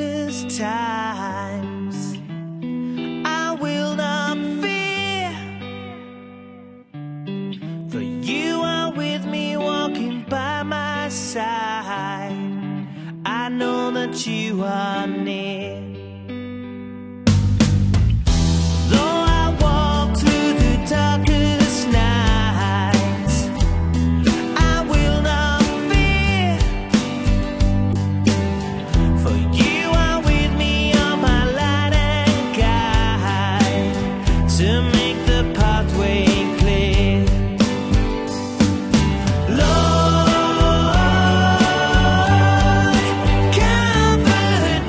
darkest times, I will not fear, for you are with me, walking by my side. I know that you are near. Though I walk through the darkest nights, I will not fear, for you are with me, on my light and guide, to make the pathway clear. Lord, comfort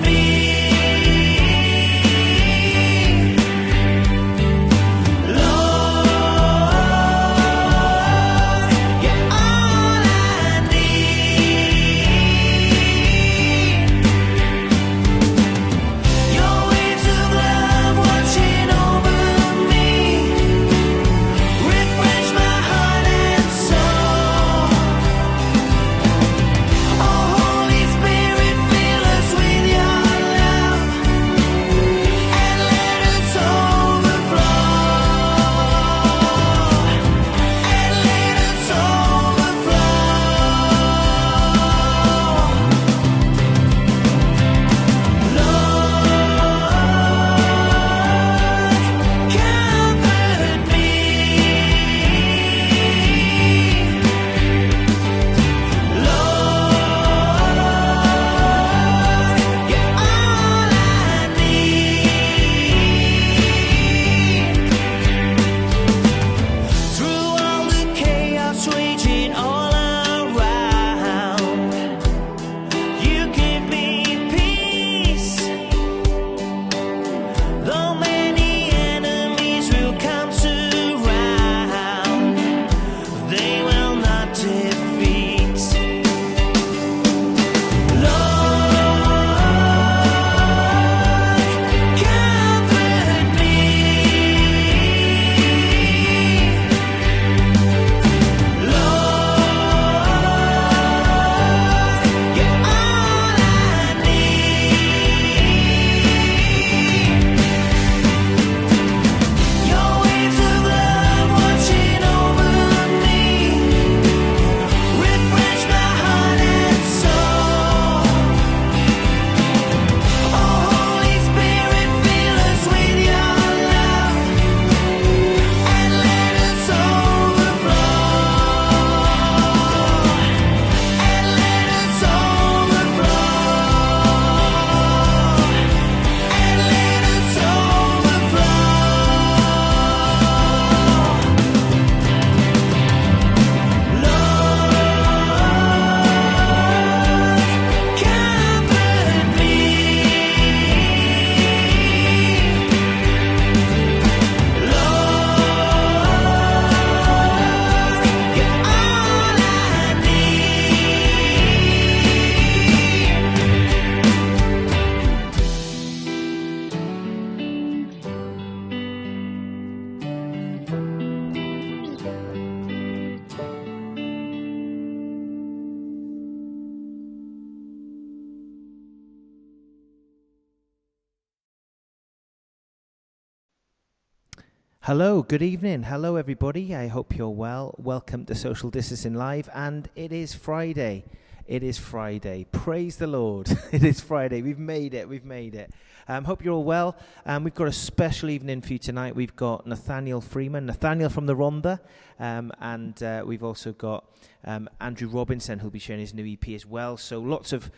Hello, good evening. Hello, everybody. I hope you're well. Welcome to Social Distancing Live, and it is Friday. It is Friday. Praise the Lord. It is Friday. We've made it. We've made it. Hope you're all well. We've got a special evening for you tonight. We've got Nathaniel Freeman, Nathaniel from the Rhondda, and we've also got Andrew Robinson, who'll be sharing his new EP as well. So lots of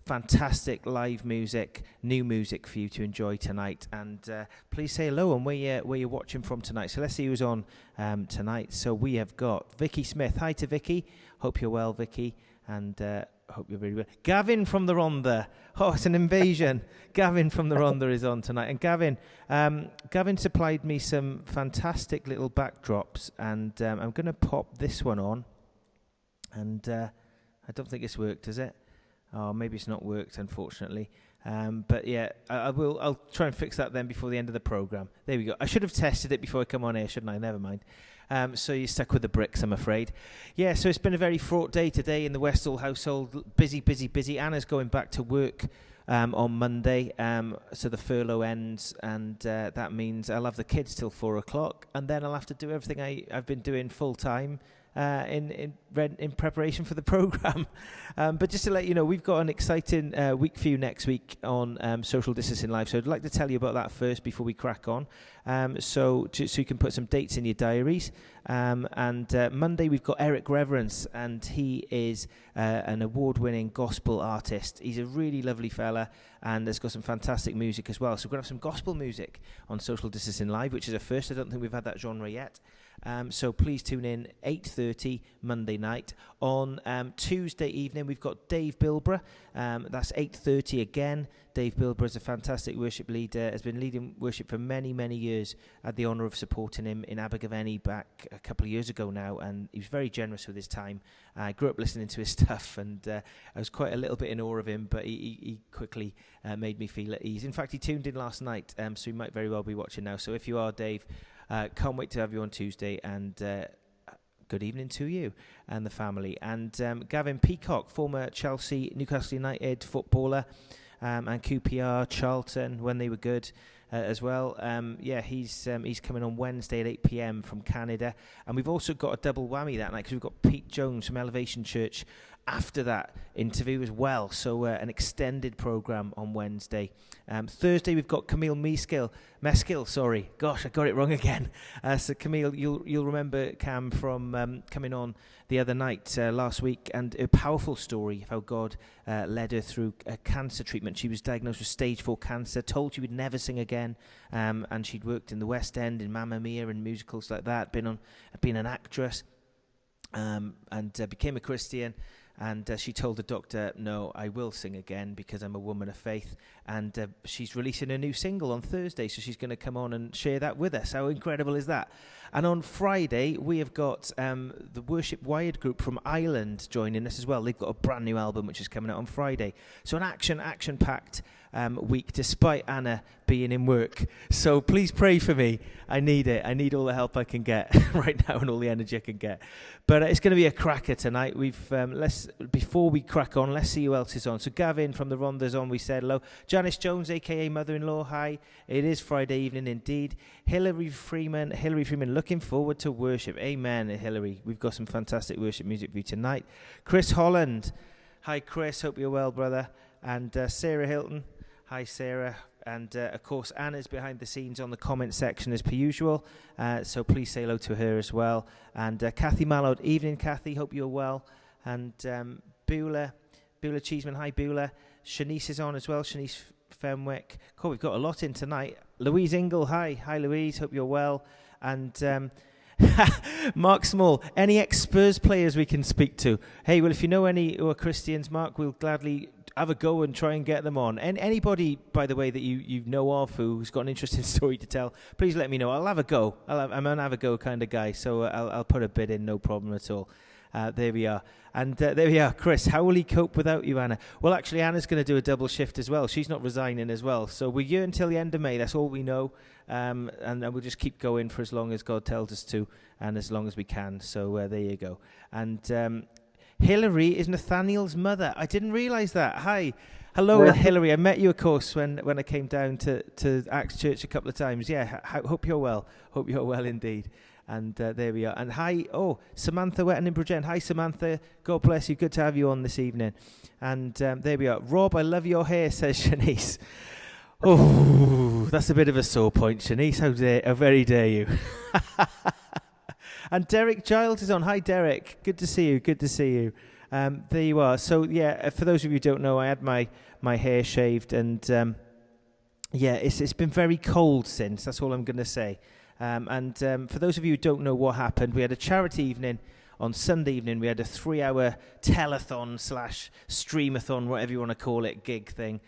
fantastic live music, new music for you to enjoy tonight. And please say hello and where you're watching from tonight. So let's see who's on tonight. So we have got Vicky Smith. Hi to Vicky. Hope you're well, Vicky. And hope you're very well. Gavin from the Rhondda. Oh, it's an invasion. Gavin from the Rhondda is on tonight. And Gavin supplied me some fantastic little backdrops. And I'm going to pop this one on. And I don't think it's worked, has it? Oh, maybe it's not worked, unfortunately. But yeah, I'll try and fix that then before the end of the programme. There we go. I should have tested it before I come on air, shouldn't I? Never mind. So you're stuck with the bricks, I'm afraid. Yeah, so it's been a very fraught day today in the Westall household. Busy, busy, busy. Anna's going back to work on Monday. So the furlough ends, and that means I'll have the kids till 4 o'clock, and then I'll have to do everything I've been doing full time in preparation for the program. But just to let you know, we've got an exciting week for you next week on Social Distancing Live. So I'd like to tell you about that first before we crack on. So you can put some dates in your diaries. And Monday we've got Eric Reverence, and he is an award-winning gospel artist. He's a really lovely fella, and has got some fantastic music as well. So we're going to have some gospel music on Social Distancing Live, which is a first. I don't think we've had that genre yet. So please tune in 8:30 Monday night. On Tuesday evening, we've got Dave Bilborough. That's 8:30 again. Dave Bilborough is a fantastic worship leader, has been leading worship for many, many years. I had the honour of supporting him in Abergavenny back a couple of years ago now, and he was very generous with his time. I grew up listening to his stuff, and I was quite a little bit in awe of him, but he quickly made me feel at ease. In fact, he tuned in last night, so he might very well be watching now. So if you are Dave, can't wait to have you on Tuesday, and good evening to you and the family. And Gavin Peacock, former Chelsea, Newcastle United footballer, and QPR, Charlton, when they were good as well. He's coming on Wednesday at 8 p.m. from Canada. And we've also got a double whammy that night, because we've got Pete Jones from Elevation Church after that interview as well. So an extended programme on Wednesday. Thursday we've got Camille Meskill. Gosh, I got it wrong again. So Camille, you'll remember Cam from coming on the other night last week, and a powerful story of how God led her through a cancer treatment. She was diagnosed with stage 4 cancer, told she would never sing again, and she'd worked in the West End, in Mamma Mia and musicals like that, been an actress, and became a Christian. And she told the doctor, no, I will sing again because I'm a woman of faith. And she's releasing a new single on Thursday, so she's going to come on and share that with us. How incredible is that? And on Friday, we have got the Worship Wired group from Ireland joining us as well. They've got a brand new album which is coming out on Friday. So an action-packed week, despite Anna being in work. So please pray for me. I need it. I need all the help I can get right now, and all the energy I can get. But it's going to be a cracker tonight. Before we crack on, let's see who else is on. So Gavin from the Ronda's on. We said hello. Janice Jones, a.k.a. Mother-in-Law. Hi. It is Friday evening indeed. Hillary Freeman, looking forward to worship. Amen, Hillary. We've got some fantastic worship music for you tonight. Chris Holland. Hi, Chris. Hope you're well, brother. And Sarah Hilton. Hi, Sarah. And, of course, Anna's behind the scenes on the comment section as per usual. So please say hello to her as well. And Kathy Mallard. Evening, Kathy. Hope you're well. And Beulah Cheeseman. Hi, Beulah. Shanice is on as well. Shanice Fenwick. Cool, we've got a lot in tonight. Louise Ingle. Hi. Hi, Louise. Hope you're well. And Mark Small. Any ex-Spurs players we can speak to? Hey, well, if you know any who are Christians, Mark, we'll gladly have a go and try and get them on. And anybody, by the way, that you know of who's got an interesting story to tell, please let me know. I'll have a go. I'm an have a go kind of guy, so I'll put a bid in, no problem at all. There we are. And there we are. Chris, how will he cope without you, Anna? Well, actually, Anna's going to do a double shift as well. She's not resigning as well. So we're here until the end of May. That's all we know. And we'll just keep going for as long as God tells us to, and as long as we can. So there you go. And Hillary is Nathaniel's mother. I didn't realise that. Hi. Hello, yeah. Hillary. I met you, of course, when I came down to Acts Church a couple of times. Yeah, hope you're well. Hope you're well indeed. And there we are. And hi, Samantha Wetton in Bridgend. Hi, Samantha. God bless you. Good to have you on this evening. And there we are. Rob, I love your hair, says Shanice. Oh, that's a bit of a sore point, Shanice. How very dare you. And Derek Giles is on. Hi, Derek. Good to see you. Good to see you. There you are. So, yeah, for those of you who don't know, I had my hair shaved. And, it's been very cold since. That's all I'm going to say. For those of you who don't know what happened, we had a charity evening on Sunday evening. We had a 3-hour telethon / streamathon, whatever you want to call it, gig thing,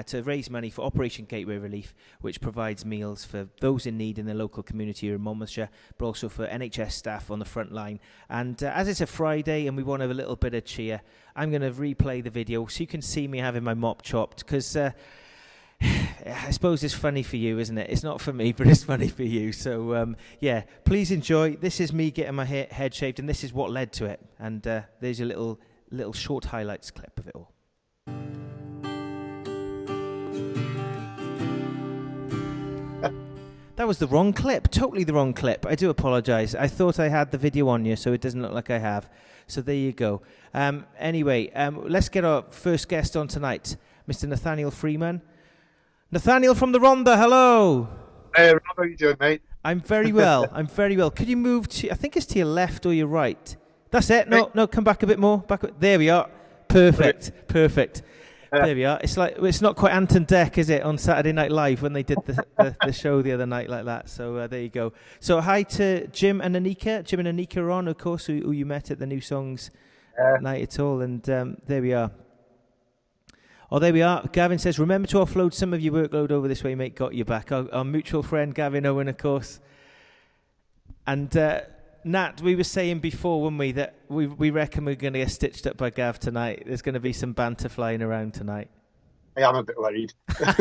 to raise money for Operation Gateway Relief, which provides meals for those in need in the local community here in Monmouthshire, but also for NHS staff on the front line. And as it's a Friday and we want to have a little bit of cheer, I'm going to replay the video so you can see me having my mop chopped, because I suppose it's funny for you, isn't it? It's not for me, but it's funny for you. So, please enjoy. This is me getting my head shaved, and this is what led to it. And there's a little short highlights clip of it all. That was the wrong clip. Totally the wrong clip. I do apologise. I thought I had the video on you, so it doesn't look like I have. So there you go. Anyway, let's get our first guest on tonight, Mr. Nathaniel Freeman. Nathaniel from the Rhondda, hello. Hey, Rob, how you doing, mate? I'm very well. I'm very well. Could you move to, I think it's to your left or your right? That's it. No, come back a bit more. There we are. Perfect. There we are. It's not quite Ant and Dec, is it, on Saturday Night Live when they did the show the other night like that. So there you go. So hi to Jim and Anika. Jim and Anika are on, of course, who you met at the New Songs Night at all. And there we are. Oh, there we are. Gavin says, remember to offload some of your workload over this way, mate. Got you back. Our mutual friend, Gavin Owen, of course. And Nat, we were saying before, weren't we, that we reckon we're going to get stitched up by Gav tonight. There's going to be some banter flying around tonight. I am a bit worried. It's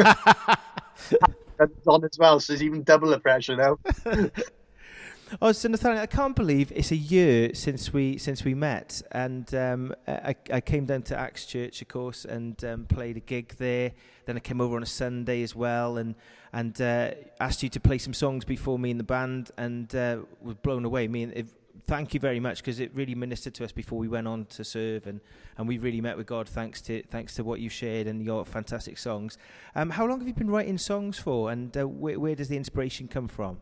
on as well, so there's even double the pressure now. Oh, so Nathaniel, I can't believe it's a year since we met, and I came down to Axe Church, of course, and played a gig there. Then I came over on a Sunday as well, and asked you to play some songs before me in the band, and was blown away. Thank you very much, because it really ministered to us before we went on to serve, and we really met with God thanks to what you shared and your fantastic songs. How long have you been writing songs for, and where does the inspiration come from?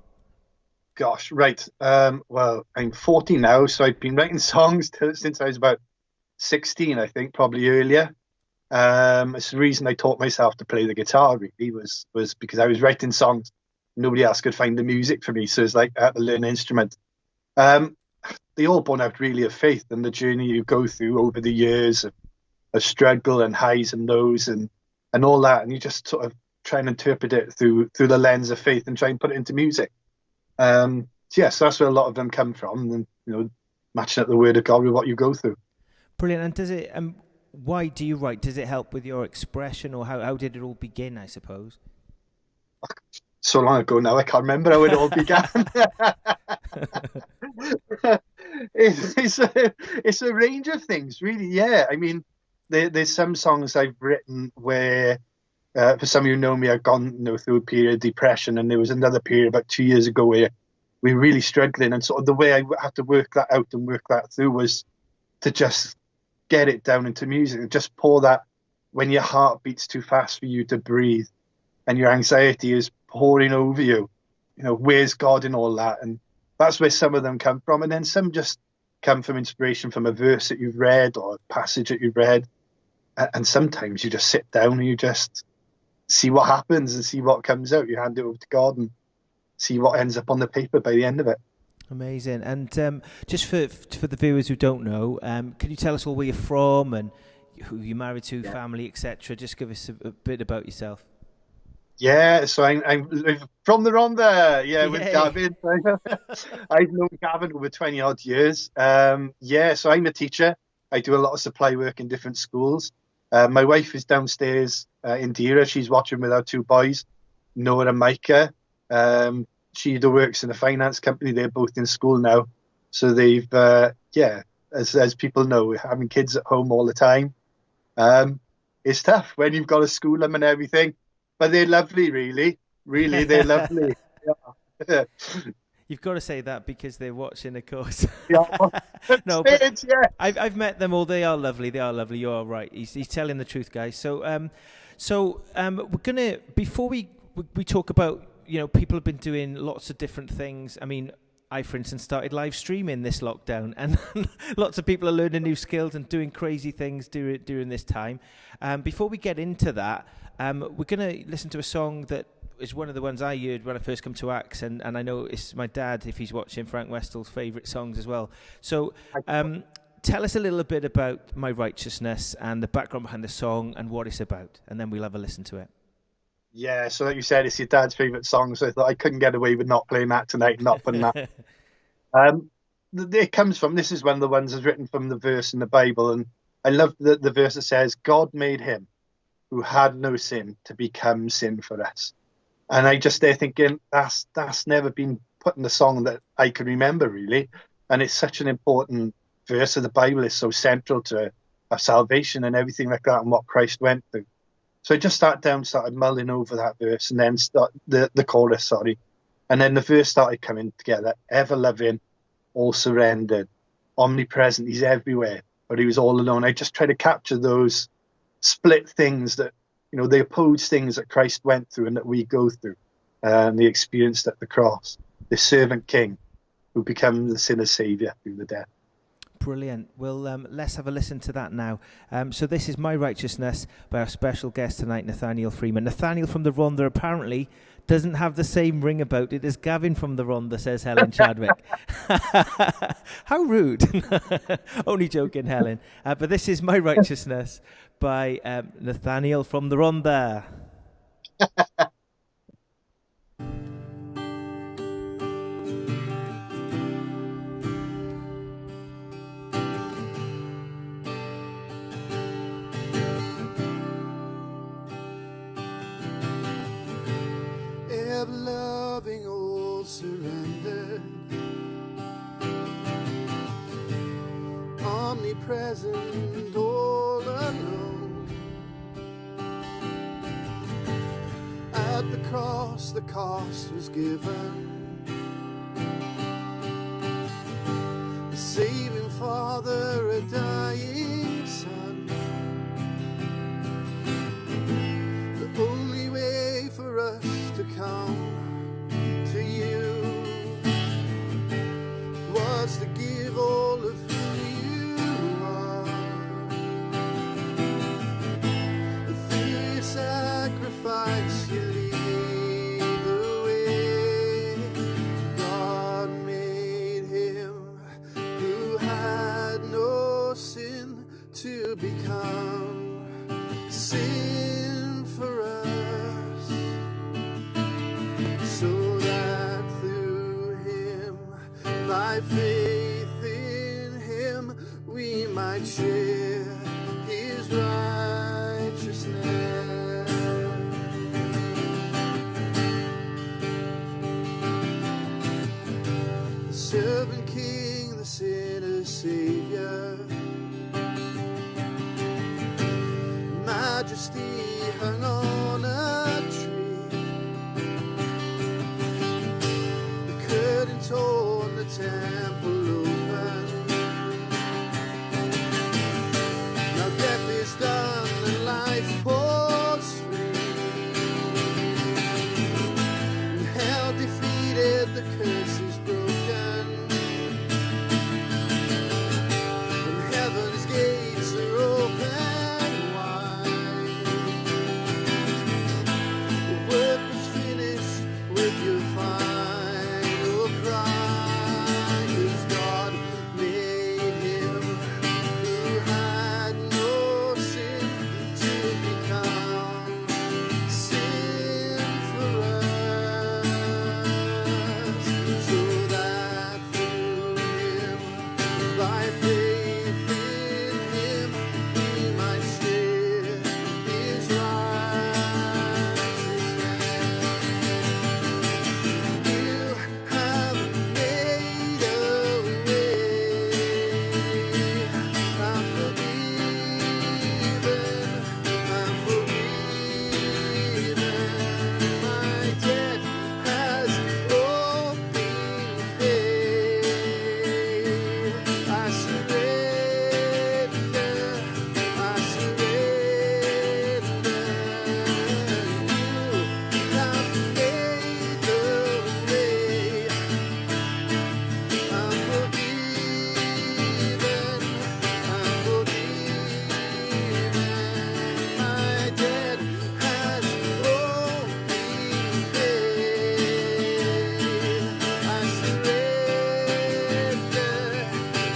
Gosh, right. Well, I'm 40 now, so I've been writing songs since I was about 16, I think, probably earlier. It's the reason I taught myself to play the guitar, really, was because I was writing songs. Nobody else could find the music for me, so it's like I had to learn an instrument. They all born out really of faith and the journey you go through over the years of struggle and highs and lows and all that, and you just sort of try and interpret it through the lens of faith and try and put it into music. So that's where a lot of them come from, and matching up the word of God with what you go through. Brilliant. And does it? Why do you write? Does it help with your expression, or how did it all begin? I suppose. So long ago now, I can't remember how it all began. It's a range of things, really. Yeah, I mean, there's some songs I've written where. For some of you who know me, I've gone through a period of depression, and there was another period about 2 years ago where we were really struggling, and sort of the way I had to work that out and work that through was to just get it down into music and just pour that when your heart beats too fast for you to breathe and your anxiety is pouring over you. Where's God in all that? And that's where some of them come from, and then some just come from inspiration from a verse that you've read or a passage that you've read, and sometimes you just sit down and you just see what happens and see what comes out. You hand it over to God and see what ends up on the paper by the end of it. Amazing. And just for the viewers who don't know, can you tell us all where you're from and who you're married to, family, etc.? Just give us a bit about yourself. Yeah, so I'm from the Rhondda, with Gavin. I've known Gavin over 20 odd years. So I'm a teacher. I do a lot of supply work in different schools. My wife is downstairs in Dira. She's watching with our two boys, Noah and Micah. She works in a finance company. They're both in school now. So they've, as people know, having kids at home all the time. It's tough when you've got to school them and everything. But they're lovely, really. Really, they're lovely. Yeah. You've got to say that because they're watching, of course. No, but I've met them all. They are lovely. You are right. He's telling the truth, guys. So we're gonna, before we talk about, people have been doing lots of different things. I mean, I, for instance, started live streaming this lockdown, and lots of people are learning new skills and doing crazy things during this time. Before we get into that, we're gonna listen to a song that is one of the ones I heard when I first come to Axe, and I know it's my dad, if he's watching, Frank Westall's favourite songs as well. So tell us a little bit about My Righteousness and the background behind the song and what it's about, and then we'll have a listen to it. Yeah, so like you said, it's your dad's favourite song, so I thought I couldn't get away with not playing that tonight and not putting that. It comes from, this is one of the ones that's written from the verse in the Bible, and I love the verse that says, God made him who had no sin to become sin for us. And I just there thinking, that's never been put in the song that I can remember, really. And it's such an important verse of the Bible. It's so central to our salvation and everything like that and what Christ went through. So I just started mulling over that verse and then start the chorus, And then the verse started coming together. Ever loving, all surrendered, omnipresent. He's everywhere, but he was all alone. I just try to capture those split things that, the opposed things that Christ went through and that we go through, and the experience at the cross. The servant king who became the sinner's saviour through the death. Brilliant. Well, let's have a listen to that now. So this is My Righteousness by our special guest tonight, Nathaniel Freeman. Nathaniel from the Rhondda apparently doesn't have the same ring about it as Gavin from the Rhondda, says Helen Chadwick. How rude. Only joking, Helen. But this is My Righteousness by Nathaniel from the Rhondda. Loving, all surrendered, omnipresent, all alone. At the cross, the cost was given. A saving Father, a dying Son. The only way for us to come to you was to give all of who you are. Through your sacrifice you lead the way. God made him who had no sin to become sin for us, so that through him, by faith in him, we might share his righteousness. The servant king, the sinner's savior, majesty hung on a tree. The curtain torn, the temple open. Now death is done and life pours free. And hell defeated, the curse is broken. And heaven's gates are open wide. The work was finished with your final cry, 'cause God made him who had no sin to become sin for us, so that through him, by faith in him, we might share his righteousness. You have made a way. I'm forgiven. My debt has all been paid. I surrender. I surrender. You have made the way. I'm forgiven. I'm forgiven. My debt has all been paid. I surrender.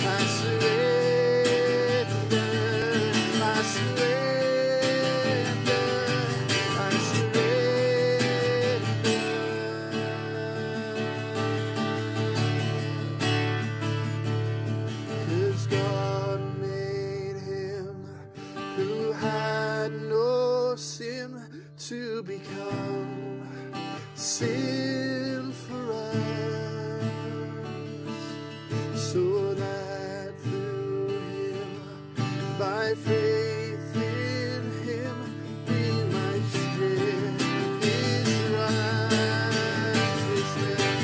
I surrender. I surrender. I surrender. 'Cause God made him who had no sin to become sin for us, so that through him, by faith in him, we might share his righteousness.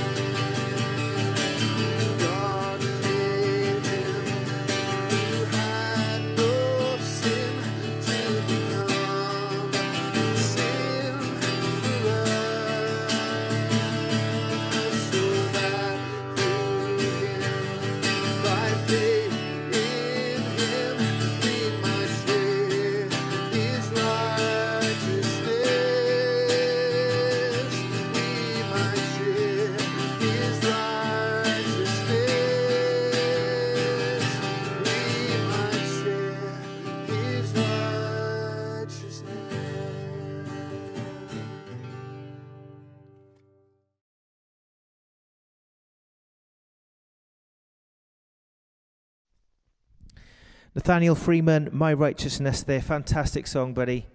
Nathaniel Freeman, My Righteousness there. Fantastic song, buddy.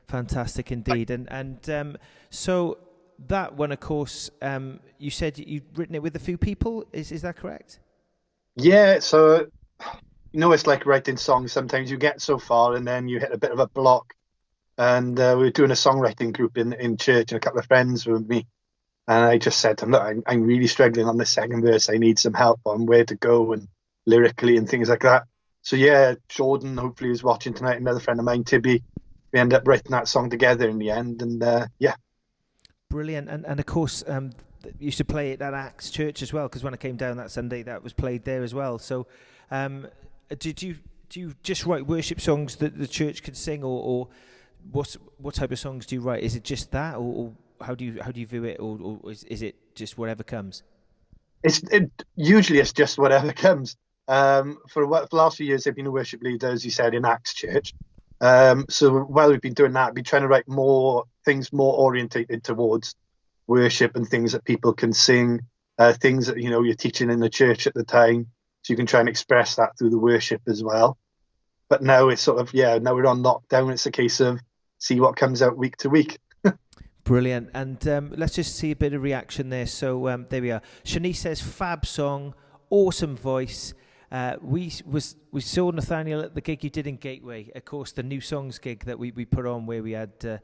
Fantastic indeed. And so that one, of course, you said you'd written it with a few people. Is that correct? Yeah, so, it's like writing songs. Sometimes you get so far and then you hit a bit of a block. And we were doing a songwriting group in church, and a couple of friends were with me. And I just said to them, look, I'm really struggling on the second verse. I need some help on where to go and lyrically and things like that. So yeah, Jordan hopefully is watching tonight, another friend of mine, Tibby. We ended up writing that song together in the end, and yeah. Brilliant. And of course, you used to play it at Acts Church as well, because when I came down that Sunday, that was played there as well. So do you just write worship songs that the church could sing, or what type of songs do you write? Is it just that, or how do you view it, or is it just whatever comes? Usually it's just whatever comes. For the last few years, I've been a worship leader, as you said, in Acts Church. So while we've been doing that, I've been trying to write more things more orientated towards worship and things that people can sing, things that you're teaching in the church at the time, so you can try and express that through the worship as well. But now it's sort of now we're on lockdown. It's a case of see what comes out week to week. Brilliant. And let's just see a bit of reaction there. So there we are. Shanice says, fab song, awesome voice. We saw Nathaniel at the gig you did in Gateway, of course, the New Songs gig that we put on, where we had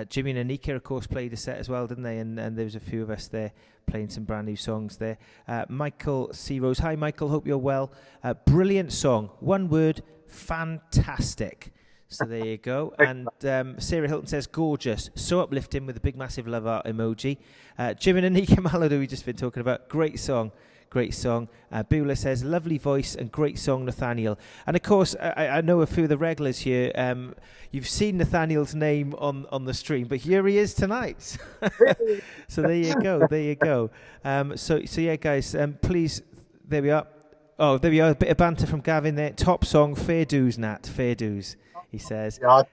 Jimmy and Anika, of course, played a set as well, didn't they? And there was a few of us there playing some brand new songs there. Michael C. Rose, hi Michael, hope you're well. Brilliant song, one word, fantastic. So there you go. And Sarah Hilton says, gorgeous, so uplifting, with a big massive love art emoji. Jimmy and Anika Malado, we've just been talking about, great song. Great song. Beulah says, lovely voice and great song, Nathaniel. And of course, I know a few of the regulars here. You've seen Nathaniel's name on the stream, but here he is tonight. So there you go. There you go. So yeah, guys, please, there we are. Oh, there we are. A bit of banter from Gavin there. Top song, fair dues, Nat. Fair dues, he says. Yeah,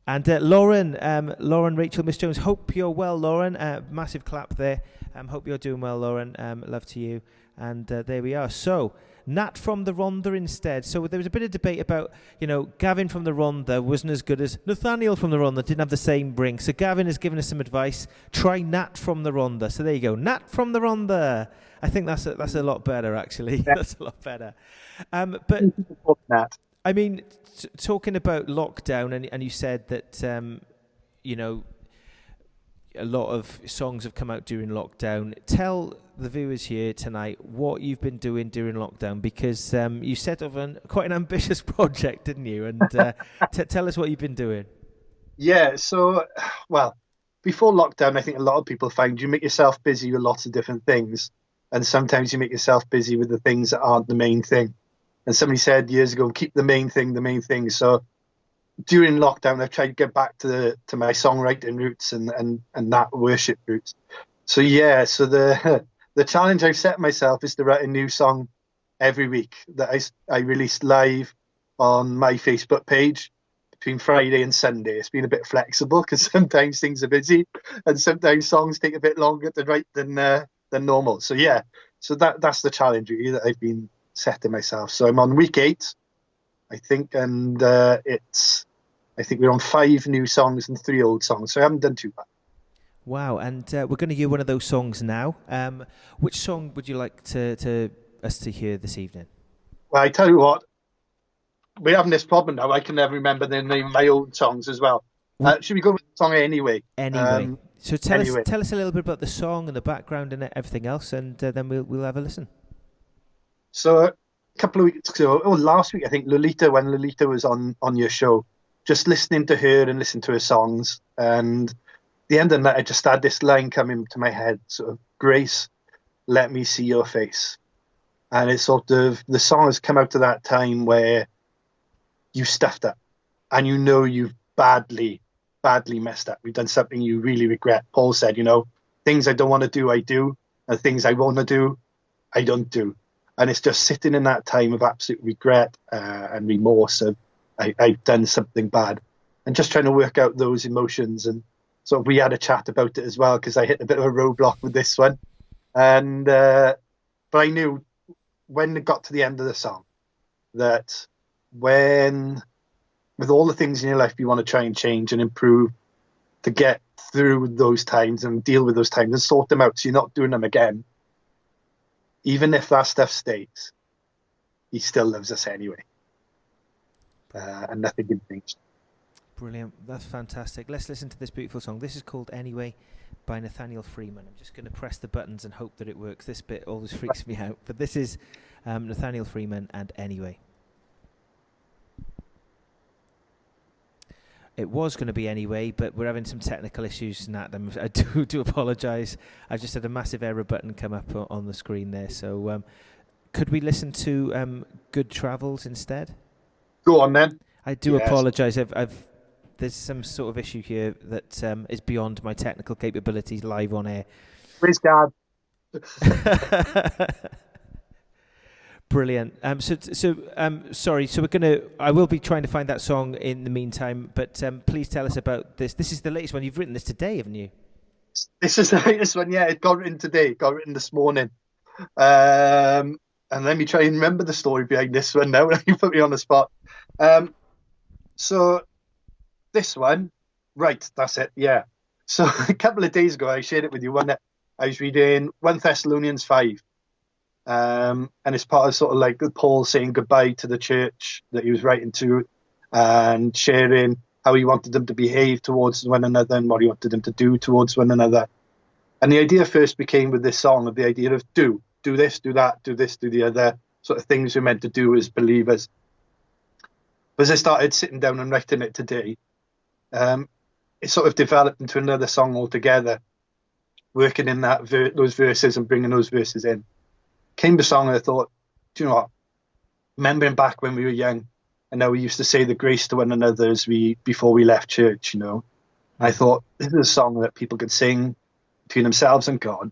and Lauren, Rachel, Miss Jones, hope you're well, Lauren. Massive clap there. Hope you're doing well, Lauren. Love to you. And there we are. So, Nat from the Rhondda instead. So there was a bit of debate about, Gavin from the Rhondda wasn't as good as Nathaniel from the Rhondda, didn't have the same ring. So Gavin has given us some advice. Try Nat from the Rhondda. So there you go. Nat from the Rhondda. I think that's a lot better, actually. Yeah. That's a lot better. But, Nat. I mean, talking about lockdown, and you said that, a lot of songs have come out during lockdown. Tell the viewers here tonight what you've been doing during lockdown, because you set off quite an ambitious project, didn't you? And tell us what you've been doing. Yeah, so, well, before lockdown, I think a lot of people find you make yourself busy with lots of different things, and sometimes you make yourself busy with the things that aren't the main thing. And somebody said years ago, keep the main thing the main thing. So during lockdown, I've tried to get back to my songwriting roots and that worship roots. So yeah, so the challenge I've set myself is to write a new song every week that I release live on my Facebook page between Friday and Sunday. It's been a bit flexible because sometimes things are busy and sometimes songs take a bit longer to write than normal. So yeah, so that's the challenge really that I've been setting myself. So I'm on week 8. I think, and I think we're on 5 new songs and 3 old songs, so I haven't done too bad. Wow, and we're going to hear one of those songs now. Which song would you like us to hear this evening? Well, I tell you what, we're having this problem now. I can never remember the name of my old songs as well. Should we go with the song anyway? Anyway. So tell us a little bit about the song and the background and everything else, and then we'll have a listen. So a couple of weeks ago, last week, I think, when Lolita was on your show, just listening to her and listening to her songs, and at the end of the night, I just had this line coming to my head, sort of, Grace, let me see your face. And it's sort of, the song has come out of that time where you stuffed up and you've badly messed up. You've done something you really regret. Paul said, things I don't want to do, I do, and things I want to do, I don't do. And it's just sitting in that time of absolute regret and remorse of I've done something bad, and just trying to work out those emotions. And so we had a chat about it as well, because I hit a bit of a roadblock with this one. And but I knew when it got to the end of the song that when, with all the things in your life you want to try and change and improve to get through those times and deal with those times and sort them out so you're not doing them again, even if that stuff stays, he still loves us anyway. And nothing can change. Brilliant. That's fantastic. Let's listen to this beautiful song. This is called Anyway by Nathaniel Freeman. I'm just going to press the buttons and hope that it works. This bit always freaks me out. But this is Nathaniel Freeman and Anyway. It was going to be Anyway, but we're having some technical issues, Nat. I do apologise. I've just had a massive error button come up on the screen there. So could we listen to Good Travels instead? Go on then. I do apologise. There's some sort of issue here that is beyond my technical capabilities live on air. Where's Dad? Brilliant. Sorry. So I will be trying to find that song in the meantime. But please tell us about this. This is the latest one. You've written this today, haven't you? This is the latest one. Yeah, it got written today. Got written this morning. And let me try and remember the story behind this one now. You put me on the spot. So this one, right? That's it. Yeah. So a couple of days ago, I shared it with you. I was reading 1 Thessalonians 5. And it's part of sort of like Paul saying goodbye to the church that he was writing to and sharing how he wanted them to behave towards one another and what he wanted them to do towards one another. And the idea first became with this song of the idea of do this, do that, do this, do the other, sort of things we're meant to do as believers. But as I started sitting down and writing it today, it sort of developed into another song altogether, working in that those verses and bringing those verses in. Came the song and I thought, do you know what? Remembering back when we were young and how we used to say the grace to one another before we left church, you know. I thought this is a song that people could sing between themselves and God,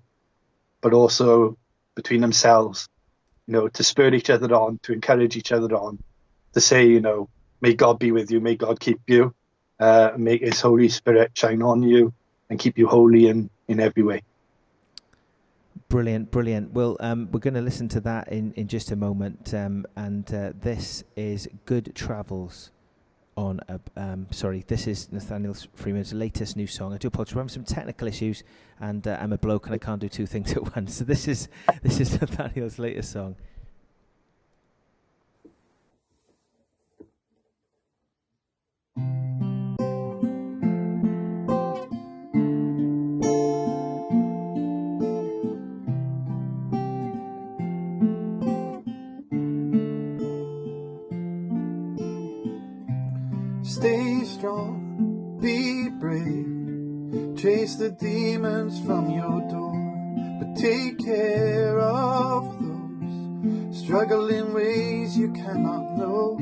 but also between themselves, you know, to spur each other on, to encourage each other on, to say, you know, may God be with you, may God keep you, make his Holy Spirit shine on you and keep you holy in every way. Brilliant. Well, we're going to listen to that in just a moment. And this is Good Travels on this is Nathaniel Freeman's latest new song. I do apologize. We're having some technical issues, and I'm a bloke and I can't do two things at once. So this is Nathaniel's latest song. Stay strong, be brave, chase the demons from your door, but take care of those struggling ways you cannot know,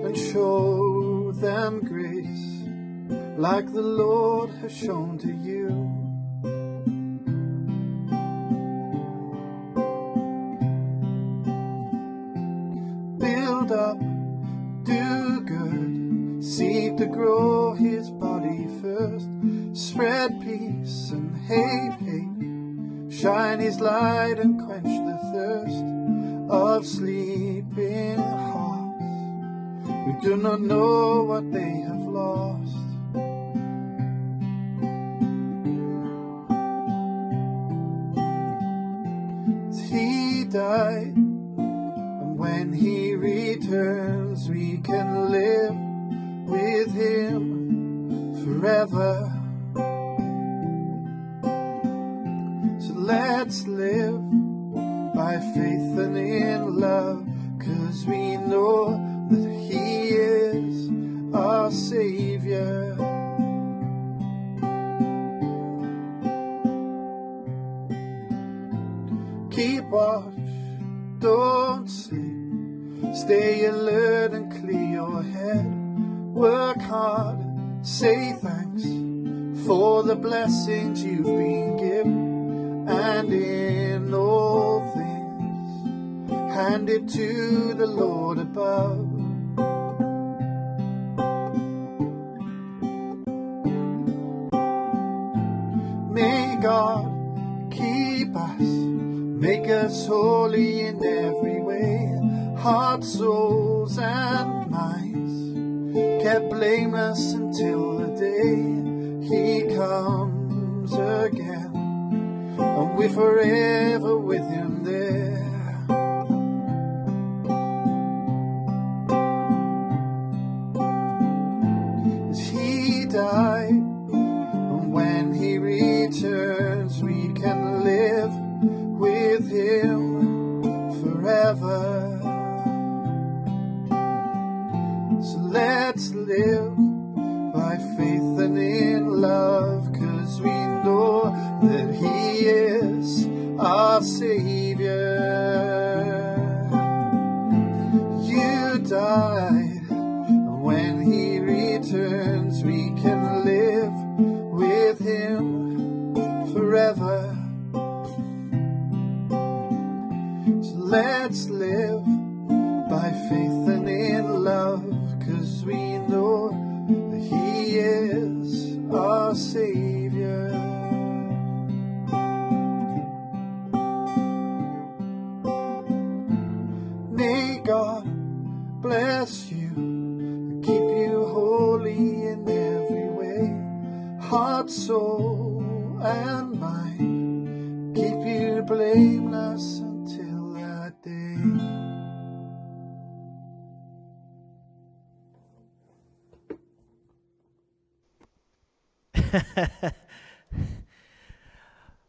and show them grace like the Lord has shown to you. Build up, do good, seek to grow his body first, spread peace and hate, shine his light and quench the thirst of sleeping hearts who do not know what they have lost. He died, and when he returns we can live with him forever. So let's live by faith and in love, 'cause we know that he is our Savior. Keep watch, don't sleep, stay alert and clear your head. Work hard, say thanks for the blessings you've been given, and in all things hand it to the Lord above. May God keep us, make us holy in every way. hearts, souls and minds, kept blameless until the day he comes again, and we're forever with him there. As he died, and when he returns, we can live with him forever. So let's live by faith and in love, 'cause we know that he is our Savior. You died, and when he returns, we can live with him forever. So let's live by faith and in love, 'cause we know that he is our Savior. May God bless you and keep you holy in every way, heart, soul and mind, keep you blameless until that day.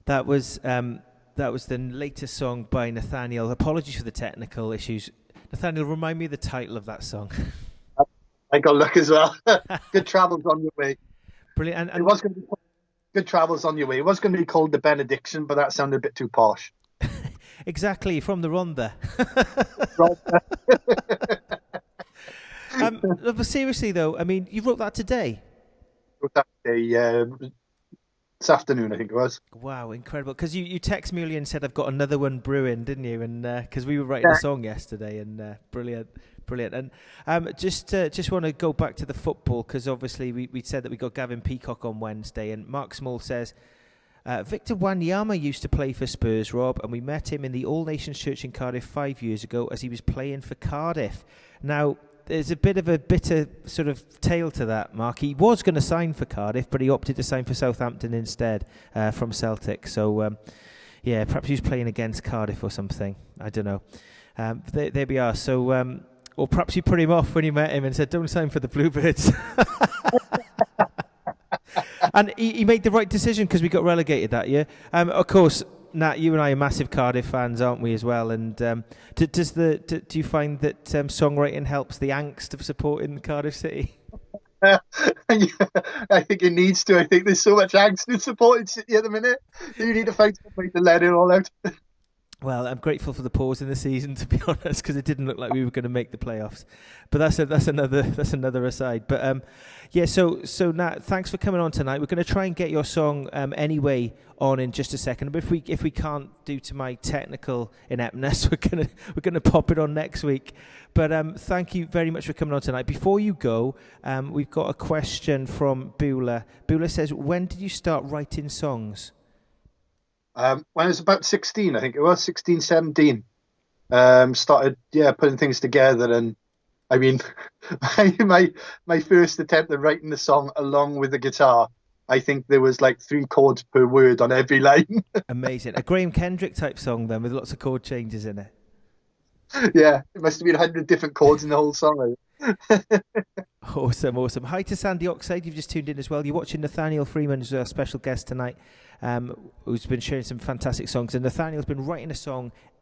That was the latest song by Nathaniel. Apologies for the technical issues. Nathaniel, remind me of the title of that song. I got luck as well. Good travels on your way. Brilliant. And It was going to be called Good Travels on Your Way. It was going to be called The Benediction, but that sounded a bit too posh. exactly, from the Rhondda. But seriously though, I mean, you wrote that today. Wrote that day, this afternoon, I think it was. Wow, incredible! Because you texted me earlier and said I've got another one brewing, didn't you? And because we were writing a song yesterday, and brilliant. And just want to go back to the football, because obviously we said that we got Gavin Peacock on Wednesday, and Mark Small says Victor Wanyama used to play for Spurs, Rob, and we met him in the All Nations Church in Cardiff 5 years ago as he was playing for Cardiff. Now, there's a bit of a bitter sort of tale to that, Mark. He was going to sign for Cardiff, but he opted to sign for Southampton instead from Celtic. So, yeah, perhaps he was playing against Cardiff or something. I don't know. There we are. So, or perhaps you put him off when you met him and said, don't sign for the Bluebirds. And he made the right decision, because we got relegated that year. Of course, Nat, you and I are massive Cardiff fans, aren't we, as well? And do you find that songwriting helps the angst of supporting Cardiff City? I think it needs to. I think there's so much angst in supporting City at the minute. You need to find some way to let it all out. Well, I'm grateful for the pause in the season, to be honest, because it didn't look like we were going to make the playoffs. But that's another aside. But yeah, so Nat, thanks for coming on tonight. We're going to try and get your song anyway on in just a second. But if we can't, due to my technical ineptness, we're gonna pop it on next week. But thank you very much for coming on tonight. Before you go, we've got a question from Beulah. Beulah says, when did you start writing songs? When I was about 16, I think it was 16, 17, started putting things together. And I mean, my first attempt at writing the song along with the guitar, I think there was like 3 chords per word on every line. Amazing. A Graham Kendrick type song then, with lots of chord changes in it. Yeah, it must have been 100 different chords in the whole song. Awesome. Hi to Sandy Oxide, you've just tuned in as well. You're watching Nathaniel Freeman, who's our special guest tonight, who's been sharing some fantastic songs. And Nathaniel's been writing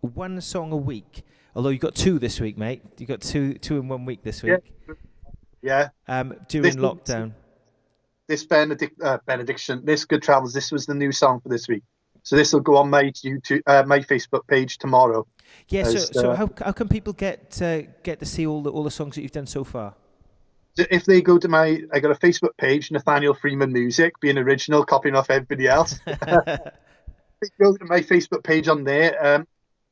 one song a week, although you got 2 this week, mate. You got two in 1 week this week. Yeah. During lockdown. This benediction, this Good Travels, this was the new song for this week. So this will go on my YouTube, my Facebook page tomorrow. Yeah. So how can people get to see all the songs that you've done so far? If they go to I got a Facebook page, Nathaniel Freeman Music, being original, copying off everybody else. If they go to my Facebook page on there,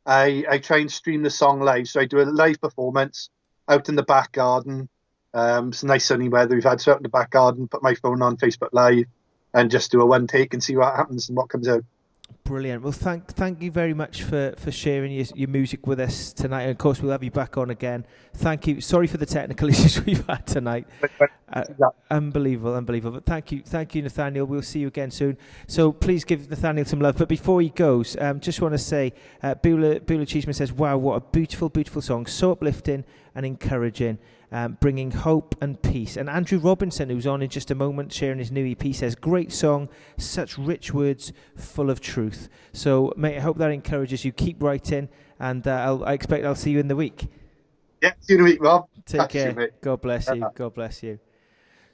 I try and stream the song live. So I do a live performance out in the back garden. It's nice sunny weather we've had, so out in the back garden, put my phone on Facebook Live and just do a one take and see what happens and what comes out. Brilliant. Well, thank you very much for sharing your music with us tonight. And of course, we'll have you back on again. Thank you. Sorry for the technical issues we've had tonight. Unbelievable. But thank you, Nathaniel. We'll see you again soon. So please give Nathaniel some love. But before he goes, just want to say, Beulah Cheeseman says, "Wow, what a beautiful, beautiful song. So uplifting and encouraging." Bringing hope and peace. And Andrew Robinson, who's on in just a moment, sharing his new EP, says, "Great song, such rich words, full of truth." So, mate, I hope that encourages you. Keep writing, and I expect I'll see you in the week. Yeah, see you in the week, Rob. Take care. You, God bless you. God bless you.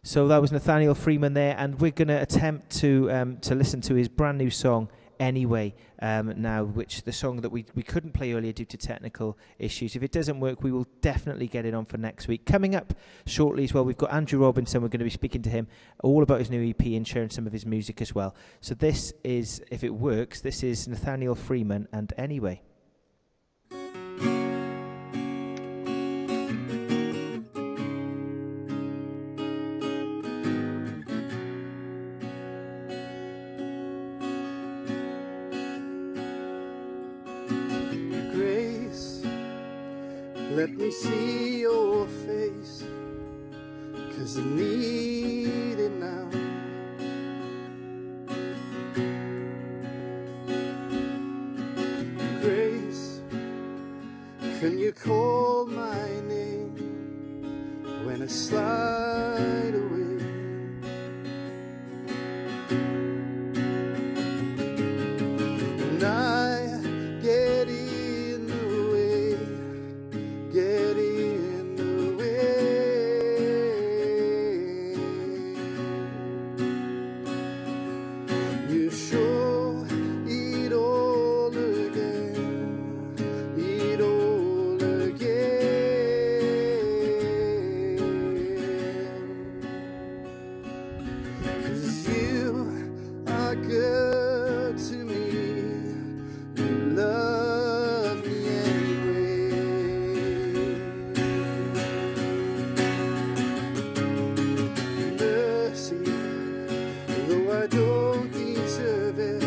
So that was Nathaniel Freeman there, and we're going to attempt to listen to his brand new song, Anyway, now, which the song that we couldn't play earlier due to technical issues. If it doesn't work, we will definitely get it on for next week. Coming up shortly as well, we've got Andrew Robinson. We're going to be speaking to him all about his new EP and sharing some of his music as well. So this is, if it works, this is Nathaniel Freeman and Anyway. Let me see your face, 'cause I need it now. Grace, can you call my name when I slide away? And I get in the way, get in the way. You show it all again, it all again. 'Cause you are good to me, you love me anyway. Mercy, though I don't deserve it,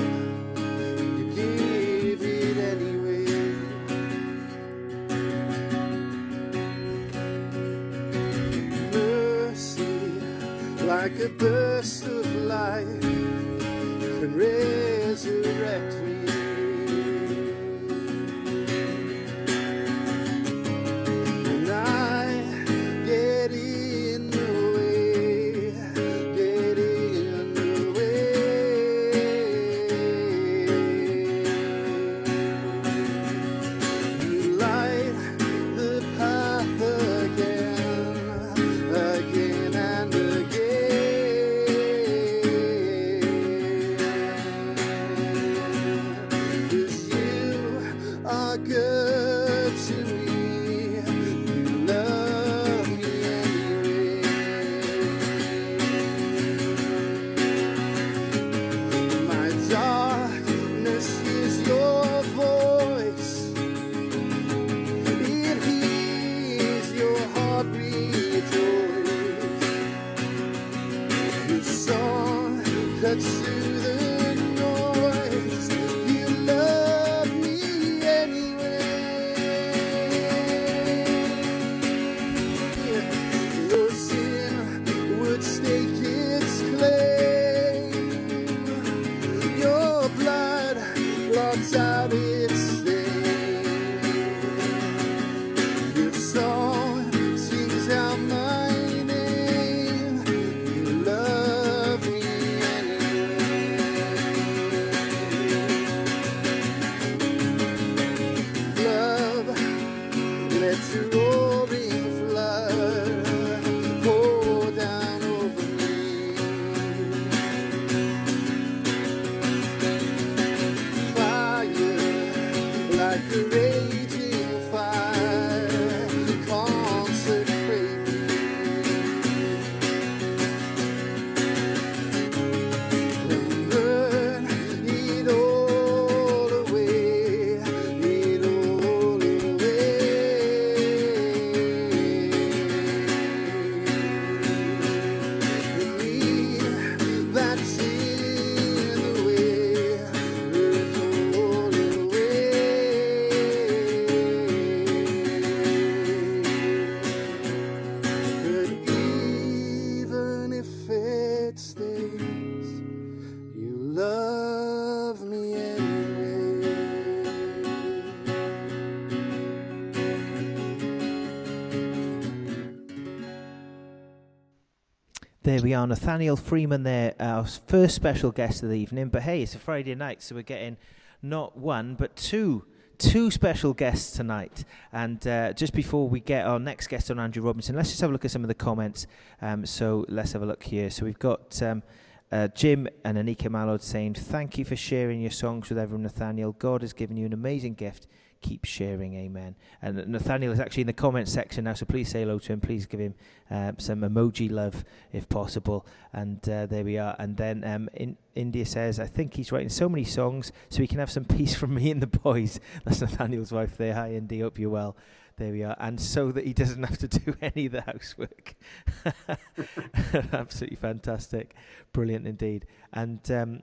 you give it anyway. Mercy, like a burst of light, can resurrect me. And I get in the way, get in the way. You light the path again, again and again. 'Cause you are good to me, you love me anyway. My darkness is your voice, it hears your heart rejoice. Your song cuts through the noise, you love me anyway. Your sin would stake its claim, your blood blots out its stain. Your song sings out my name, you love me anyway. Love, let your roaring flood pour down over me. Fire, like a raging fire, There we are, Nathaniel Freeman there, our first special guest of the evening. But hey, it's a Friday night, so we're getting not one, but two special guests tonight. And just before we get our next guest on, Andrew Robinson, let's just have a look at some of the comments. So let's have a look here. So we've got Jim and Anika Mallard saying, thank you for sharing your songs with everyone, Nathaniel. God has given you an amazing gift. Keep sharing, amen. And Nathaniel is actually in the comments section now, so please say hello to him. Please give him some emoji love if possible. And there we are. And then India says, I think he's writing so many songs so he can have some peace from me and the boys. That's Nathaniel's wife there. Hi, India. Hope you're well. There we are. And so that he doesn't have to do any of the housework. Absolutely fantastic. Brilliant indeed. And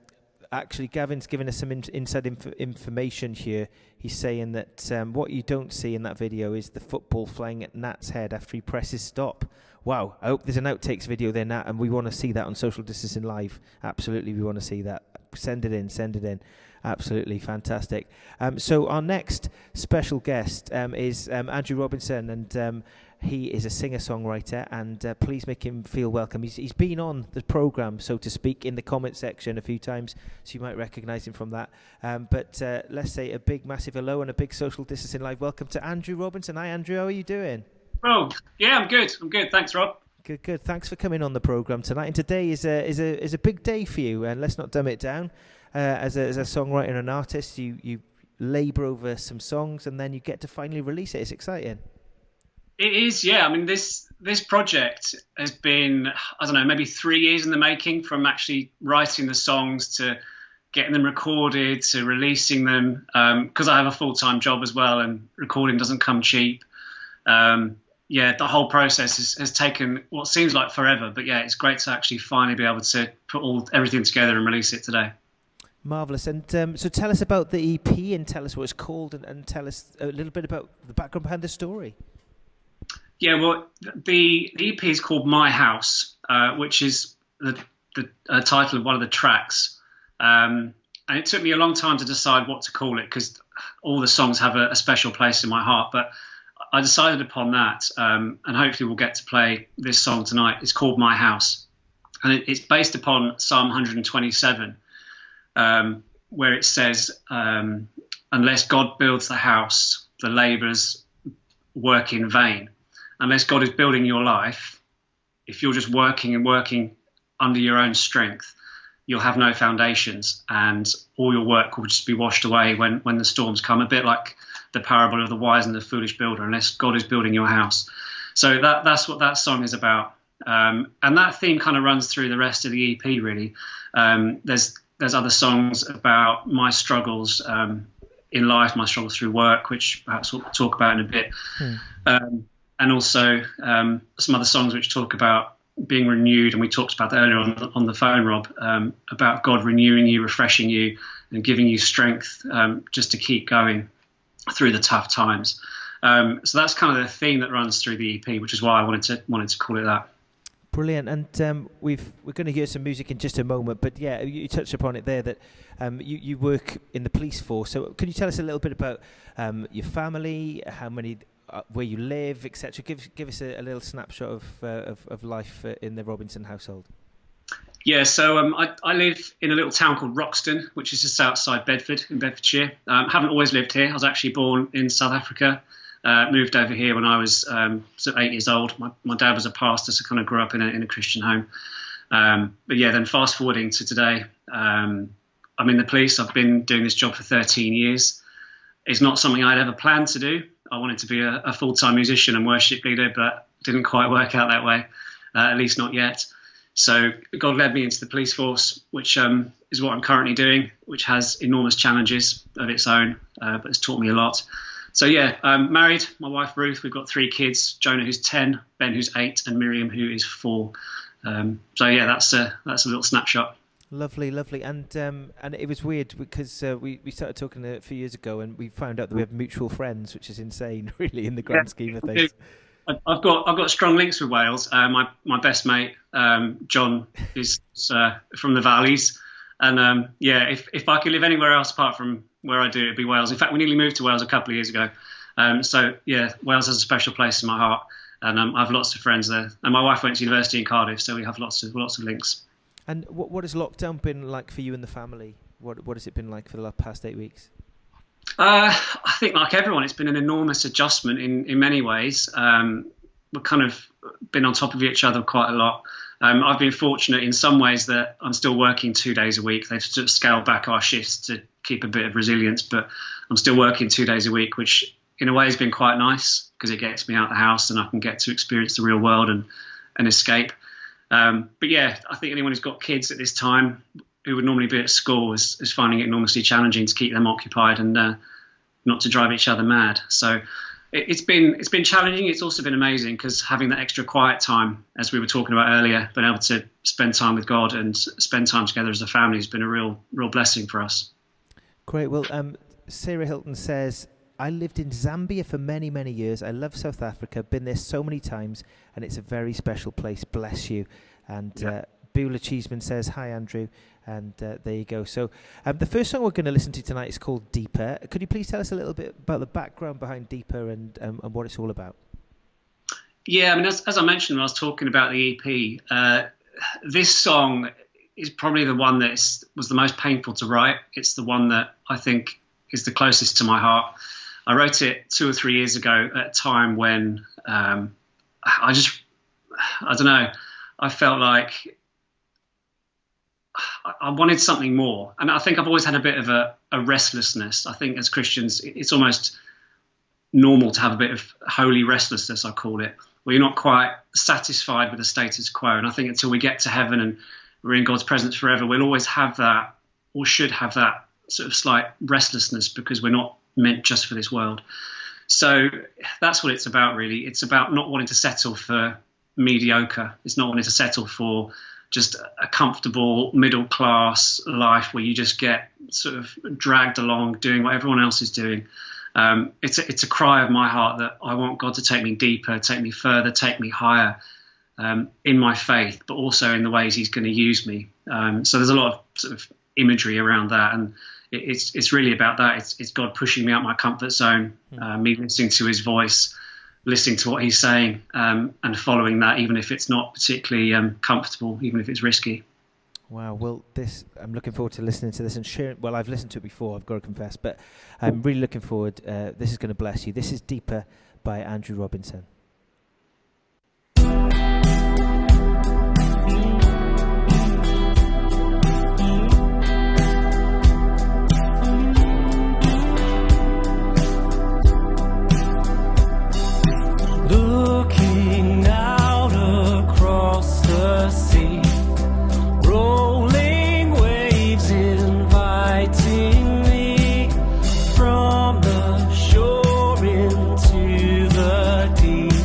actually, Gavin's given us some inside information here. He's saying that what you don't see in that video is the football flying at Nat's head after he presses stop. Wow, I hope there's an outtakes video there, Nat, and we want to see that on Social Distancing Live. Absolutely, we want to see that. Send it in. Absolutely fantastic. So our next special guest is Andrew Robinson, and he is a singer-songwriter, and please make him feel welcome. He's been on the programme, so to speak, in the comment section a few times, so you might recognise him from that. But let's say a big, massive hello and a big Social Distancing Live welcome to Andrew Robinson. Hi, Andrew. How are you doing? Oh, yeah, I'm good. Thanks, Rob. Good. Thanks for coming on the programme tonight. And today is a big day for you, and let's not dumb it down. As a songwriter and an artist, you labour over some songs, and then you get to finally release it. It's exciting. It is, yeah. I mean, this project has been, I don't know, maybe 3 years in the making, from actually writing the songs to getting them recorded to releasing them, because I have a full-time job as well, and recording doesn't come cheap. Yeah, the whole process has taken what seems like forever, but yeah, it's great to actually finally be able to put everything together and release it today. Marvellous. And so tell us about the EP and tell us what it's called, and tell us a little bit about the background behind the story. Yeah, well, the EP is called My House, which is the title of one of the tracks. And it took me a long time to decide what to call it, because all the songs have a special place in my heart. But I decided upon that, and hopefully we'll get to play this song tonight. It's called My House. And it's based upon Psalm 127, where it says, unless God builds the house, the labourers work in vain. Unless God is building your life, if you're just working and working under your own strength, you'll have no foundations, and all your work will just be washed away when the storms come, a bit like the parable of the wise and the foolish builder, unless God is building your house. So that's what that song is about. And that theme kind of runs through the rest of the EP, really. There's other songs about my struggles in life, my struggles through work, which perhaps we'll talk about in a bit. And also some other songs which talk about being renewed, and we talked about that earlier on the phone, Rob, about God renewing you, refreshing you, and giving you strength just to keep going through the tough times. So that's kind of the theme that runs through the EP, which is why I wanted to call it that. Brilliant. And we're going to hear some music in just a moment, but yeah, you touched upon it there that you work in the police force. So could you tell us a little bit about your family, where you live, etc.? Give us a little snapshot of life in the Robinson household. Yeah, so I live in a little town called Roxton, which is just outside Bedford in Bedfordshire. Haven't always lived here. I was actually born in South Africa. Moved over here when I was sort of 8 years old. My dad was a pastor, so kind of grew up in a Christian home. But yeah, then fast forwarding to today, I'm in the police. I've been doing this job for 13 years. It's not something I'd ever planned to do. I wanted to be a full-time musician and worship leader, but didn't quite work out that way, at least not yet. So God led me into the police force, which is what I'm currently doing, which has enormous challenges of its own, but it's taught me a lot. So yeah, I'm married, my wife Ruth. We've got 3 kids: Jonah, who's 10, Ben, who's 8, and Miriam, who is 4. So yeah, that's a little snapshot. Lovely. And it was weird because we started talking a few years ago, and we found out that we have mutual friends, which is insane, really, in the grand scheme of things. I've got strong links with Wales. My best mate John is from the Valleys, and yeah, if I could live anywhere else apart from where I do, it'd be Wales. In fact, we nearly moved to Wales a couple of years ago. So yeah, Wales has a special place in my heart. And I have lots of friends there. And my wife went to university in Cardiff, so we have lots of links. And what has lockdown been like for you and the family? What has it been like for the past 8 weeks? I think, like everyone, it's been an enormous adjustment in many ways. We've kind of been on top of each other quite a lot. I've been fortunate in some ways that I'm still working 2 days a week. They've sort of scaled back our shifts to keep a bit of resilience, but I'm still working 2 days a week, which in a way has been quite nice because it gets me out of the house and I can get to experience the real world and escape. But yeah, I think anyone who's got kids at this time who would normally be at school is finding it enormously challenging to keep them occupied and not to drive each other mad. So it's been challenging. It's also been amazing because having that extra quiet time, as we were talking about earlier, being able to spend time with God and spend time together as a family has been a real blessing for us. Great. Well, Sarah Hilton says, I lived in Zambia for many, many years. I love South Africa, been there so many times, and it's a very special place. Bless you. And Beulah Cheeseman says, hi, Andrew. And there you go. So the first song we're going to listen to tonight is called Deeper. Could you please tell us a little bit about the background behind Deeper and what it's all about? Yeah, I mean, as I mentioned when I was talking about the EP, this song is probably the one that was the most painful to write. It's the one that I think is the closest to my heart. I wrote it 2 or 3 years ago at a time when I don't know, I felt like I wanted something more. And I think I've always had a bit of a restlessness. I think as Christians, it's almost normal to have a bit of holy restlessness, I call it, where you're not quite satisfied with the status quo. And I think until we get to heaven and we're in God's presence forever, we'll always have that, or should have that sort of slight restlessness, because we're not meant just for this world. So that's what it's about, really. It's about not wanting to settle for mediocre. It's not wanting to settle for just a comfortable middle class life where you just get sort of dragged along doing what everyone else is doing. It's a cry of my heart that I want God to take me deeper, take me further, take me higher in my faith, but also in the ways he's going to use me. So there's a lot of sort of imagery around that, and it's really about that. It's God pushing me out my comfort zone, me listening to his voice, listening to what he's saying, and following that, even if it's not particularly comfortable, even if it's risky. Wow. Well, I'm looking forward to listening to this and sharing. Well, I've listened to it before, I've got to confess, but I'm really looking forward. This is going to bless you. This is Deeper by Andrew Robinson. Looking out across the sea, rolling waves inviting me from the shore into the deep.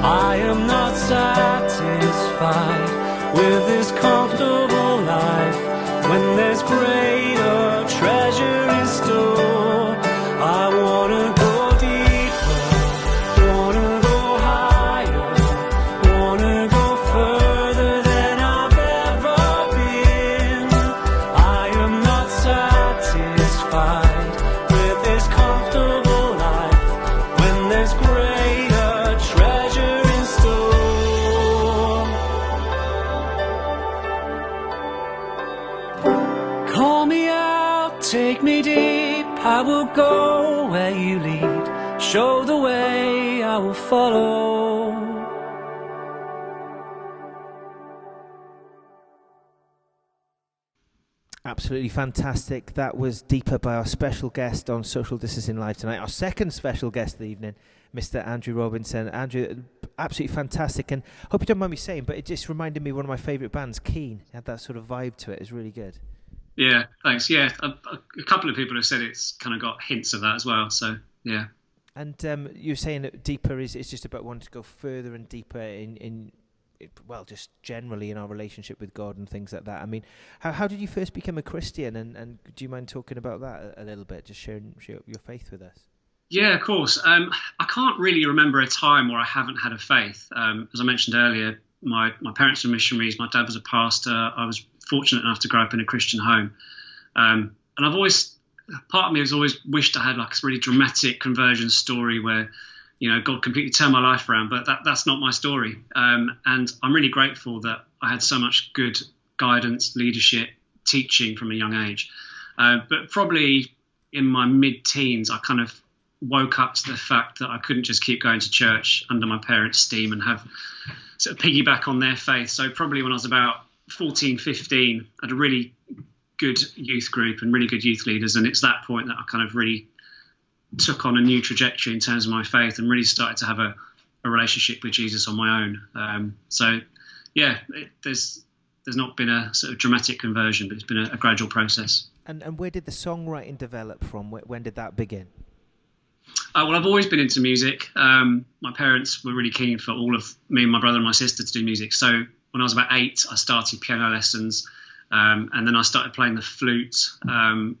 I am not satisfied with this comfortable life. When there's greater treasure in store, I wanna go deeper, wanna go higher, wanna go further than I've ever been. I am not satisfied with this comfortable life. When there's greater treasure in store. Call me out, take me deep, I will go where you lead. Show the way, I will follow. Absolutely fantastic. That was Deeper by our special guest on Social Distancing Live tonight. Our second special guest of the evening, Mr. Andrew Robinson. Andrew, absolutely fantastic. And hope you don't mind me saying, but it just reminded me of one of my favourite bands, Keane. It had that sort of vibe to it. It's really good. Yeah, thanks. Yeah, a couple of people have said it's kind of got hints of that as well. So, yeah. And you're saying that Deeper is just about wanting to go further and deeper well, just generally in our relationship with God and things like that. I mean, how did you first become a Christian? And do you mind talking about that a little bit? Just share your faith with us. Yeah, of course. I can't really remember a time where I haven't had a faith. As I mentioned earlier, my parents were missionaries. My dad was a pastor. I was fortunate enough to grow up in a Christian home. And I've always, part of me has always wished I had like a really dramatic conversion story where, you know, God completely turned my life around, but that's not my story. And I'm really grateful that I had so much good guidance, leadership, teaching from a young age. But probably in my mid-teens, I kind of woke up to the fact that I couldn't just keep going to church under my parents' steam and have sort of piggyback on their faith. So probably when I was about 14, 15, I had a really good youth group and really good youth leaders. And it's that point that I kind of really took on a new trajectory in terms of my faith and really started to have a relationship with Jesus on my own. So, yeah, there's not been a sort of dramatic conversion, but it's been a gradual process. And where did the songwriting develop from? When did that begin? Well, I've always been into music. My parents were really keen for all of me and my brother and my sister to do music. So when I was about 8, I started piano lessons. And then I started playing the flute,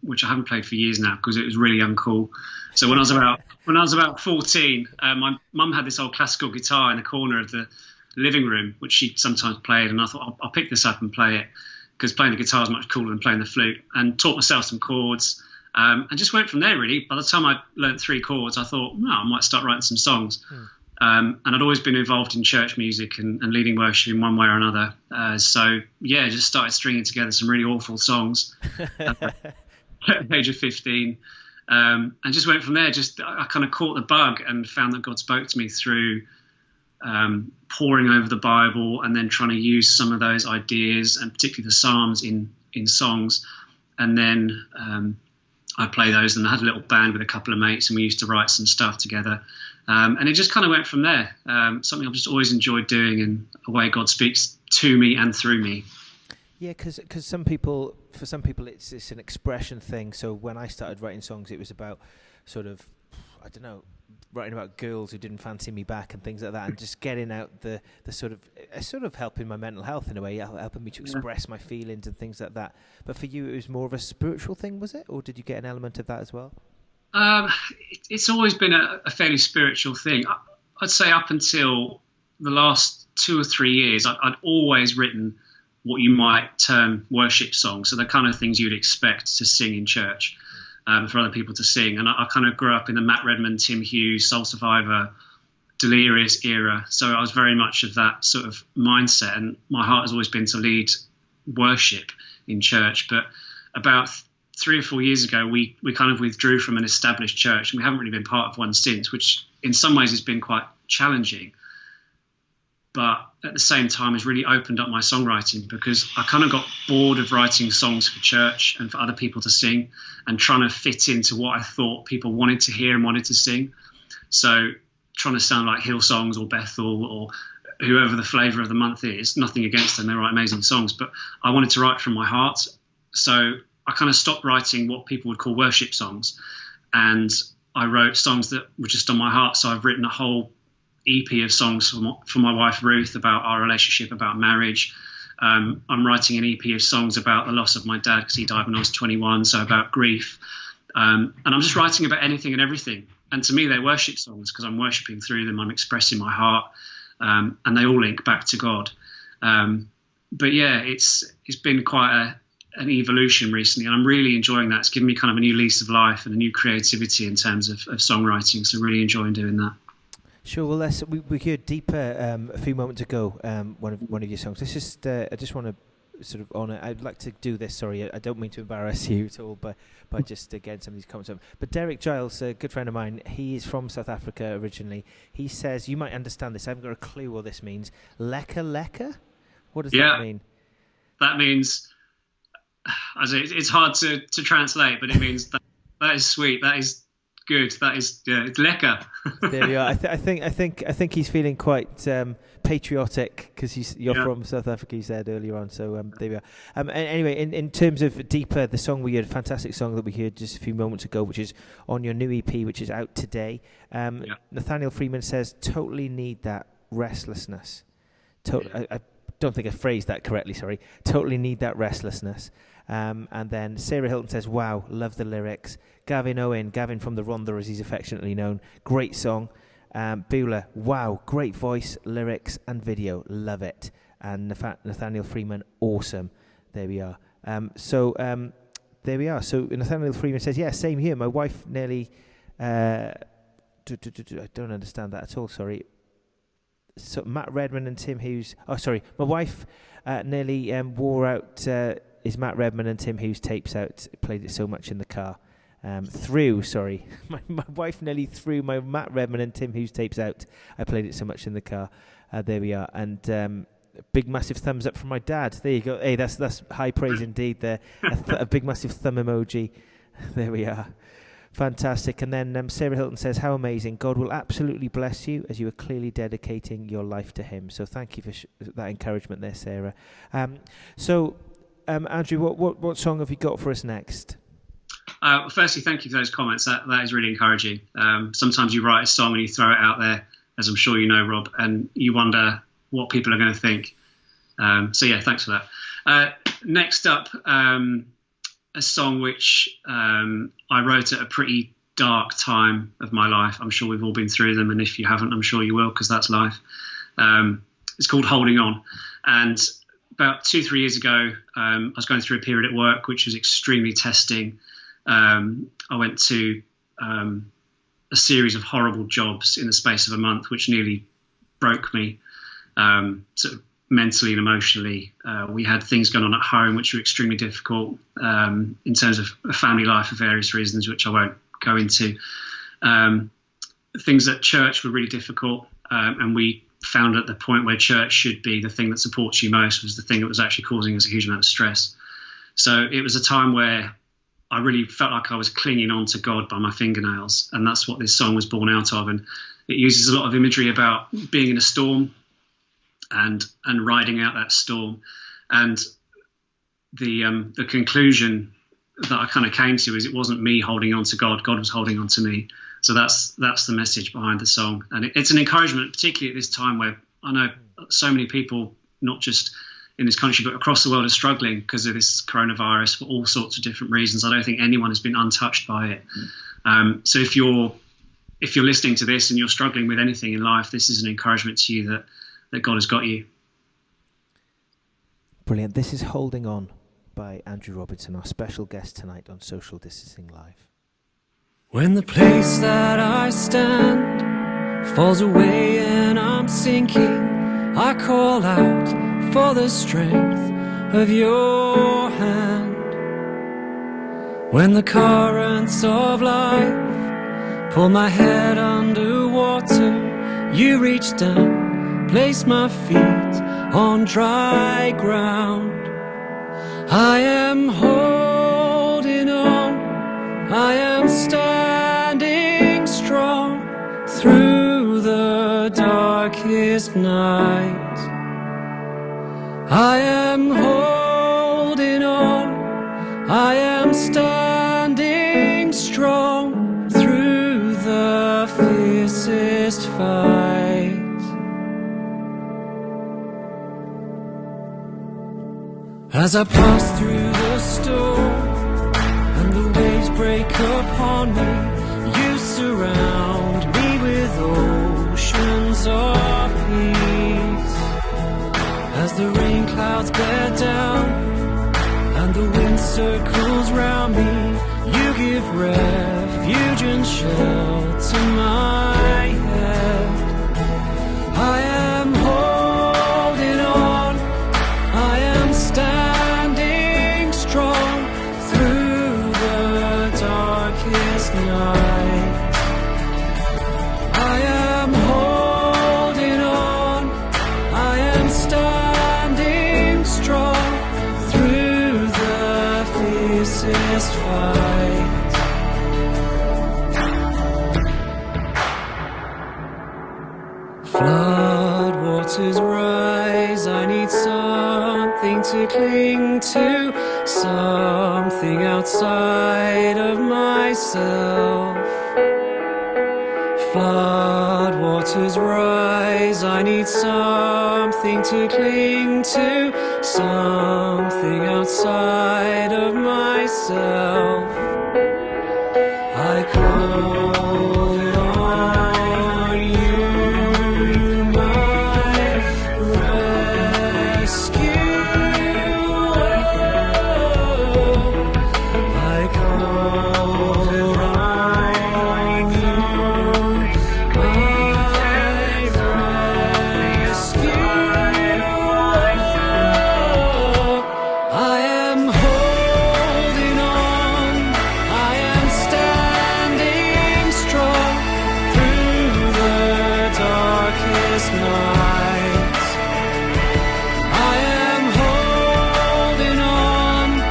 which I haven't played for years now because it was really uncool. So when I was about 14, my mum had this old classical guitar in the corner of the living room, which she sometimes played, and I thought I'll pick this up and play it because playing the guitar is much cooler than playing the flute. And taught myself some chords, and just went from there. Really, by the time I learned 3 chords, I thought, I might start writing some songs. And I'd always been involved in church music and leading worship in one way or another. So, yeah, just started stringing together some really awful songs at the age of 15. And just went from there. I kind of caught the bug and found that God spoke to me through poring over the Bible and then trying to use some of those ideas and particularly the Psalms in songs. And then I play those, and I had a little band with a couple of mates and we used to write some stuff together. And it just kind of went from there. Something I've just always enjoyed doing, and a way God speaks to me and through me. Yeah, because for some people, it's an expression thing. So when I started writing songs, it was about sort of, I don't know, writing about girls who didn't fancy me back and things like that, and just getting out the sort of helping my mental health in a way, helping me to express my feelings and things like that. But for you, it was more of a spiritual thing, was it? Or did you get an element of that as well? It's always been a fairly spiritual thing. I'd say up until the last 2 or 3 years, I'd always written what you might term worship songs. So the kind of things you'd expect to sing in church for other people to sing. And I kind of grew up in the Matt Redman, Tim Hughes, Soul Survivor, Delirious era. So I was very much of that sort of mindset. And my heart has always been to lead worship in church. But about 3 or 4 years ago, we kind of withdrew from an established church, and we haven't really been part of one since, which in some ways has been quite challenging. But at the same time, has really opened up my songwriting, because I kind of got bored of writing songs for church and for other people to sing and trying to fit into what I thought people wanted to hear and wanted to sing. So trying to sound like Hillsongs or Bethel or whoever the flavour of the month is, nothing against them, they write amazing songs, but I wanted to write from my heart. So I kind of stopped writing what people would call worship songs, and I wrote songs that were just on my heart. So I've written a whole EP of songs for my wife Ruth about our relationship, about marriage. I'm writing an EP of songs about the loss of my dad because he died when I was 21, so about grief. And I'm just writing about anything and everything. And to me, they're worship songs because I'm worshiping through them. I'm expressing my heart, and they all link back to God. But yeah, it's been quite an evolution recently, and I'm really enjoying that. It's given me kind of a new lease of life and a new creativity in terms of songwriting. So really enjoying doing that. Sure. Well, we heard Deeper a few moments ago. One of your songs. This is I just want to sort of honour. I'd like to do this. Sorry, I don't mean to embarrass you at all, but just again some of these comments. But Derek Giles, a good friend of mine, he is from South Africa originally. He says you might understand this. I haven't got a clue what this means. Leka leka. What does that mean? That means, it's hard to translate, but it means that is sweet. That is good. That is it's lekker. There we are. I think he's feeling quite patriotic because you're from South Africa. You said earlier on. So there we are. Anyway, in terms of Deeper, the song we heard, a fantastic song that we heard just a few moments ago, which is on your new EP, which is out today. Nathaniel Freeman says, "Totally need that restlessness." I don't think I phrased that correctly. Sorry. Totally need that restlessness. And then Sarah Hilton says, "Wow, love the lyrics." Gavin from the Rhondda, as he's affectionately known, great song. Beulah, wow, great voice, lyrics and video, love it. And Nathaniel Freeman, awesome. There we are. So Nathaniel Freeman says, yeah, same here. My wife nearly, I don't understand that at all, sorry. So Matt Redman and Tim Hughes, my wife nearly wore out his Matt Redman and Tim Hughes tapes out, played it so much in the car. My wife nearly threw my Matt Redman and Tim Hughes tapes out. I played it so much in the car. There we are. And big massive thumbs up from my dad. There you go. Hey, that's high praise indeed there. A big massive thumb emoji. There we are. Fantastic. And then Sarah Hilton says, how amazing. God will absolutely bless you as you are clearly dedicating your life to him. So thank you for that encouragement there, Sarah. Andrew, what song have you got for us next? Firstly, thank you for those comments. That is really encouraging. Sometimes you write a song and you throw it out there, as I'm sure you know, Rob, and you wonder what people are going to think. So yeah, thanks for that. Next up, a song which I wrote at a pretty dark time of my life. I'm sure we've all been through them, and if you haven't, I'm sure you will, because that's life. It's called Holding On. And about 2-3 years ago, I was going through a period at work which was extremely testing. I went to a series of horrible jobs in the space of a month, which nearly broke me, sort of mentally and emotionally. We had things going on at home which were extremely difficult in terms of a family life for various reasons, which I won't go into. Things at church were really difficult, and we found at the point where church should be the thing that supports you most was the thing that was actually causing us a huge amount of stress. So it was a time where I really felt like I was clinging on to God by my fingernails, and that's what this song was born out of. And it uses a lot of imagery about being in a storm and riding out that storm. And the conclusion that I kind of came to is it wasn't me holding on to God, God was holding on to me. So that's the message behind the song. And it's an encouragement, particularly at this time where I know so many people, not just in this country, but across the world, are struggling because of this coronavirus for all sorts of different reasons. I don't think anyone has been untouched by it. So if you're listening to this and you're struggling with anything in life, this is an encouragement to you that God has got you. Brilliant. This is Holding On by Andrew Robertson, our special guest tonight on Social Distancing Live. When the place that I stand falls away and I'm sinking, I call out for the strength of your hand. When the currents of life pull my head underwater, you reach down, place my feet on dry ground. I am holding on, I am standing strong through the darkest night. I am holding on, I am standing strong through the fiercest fight. As I pass through the storm and the waves break upon me, you surround me with oceans of peace. As the rain clouds bear down and the wind circles round me, you give refuge and shelter my head. I am holding on, I am standing strong through the darkest night. I am holding on, I am standing strong through the fiercest fight. Flood waters rise, I need something to cling to, something outside of myself. Flood waters rise, I need something to cling to, something outside of myself. I call on you, my rescuer. I call on you, my rescuer. I am holding on, I am standing strong through the darkest night. I am holding on,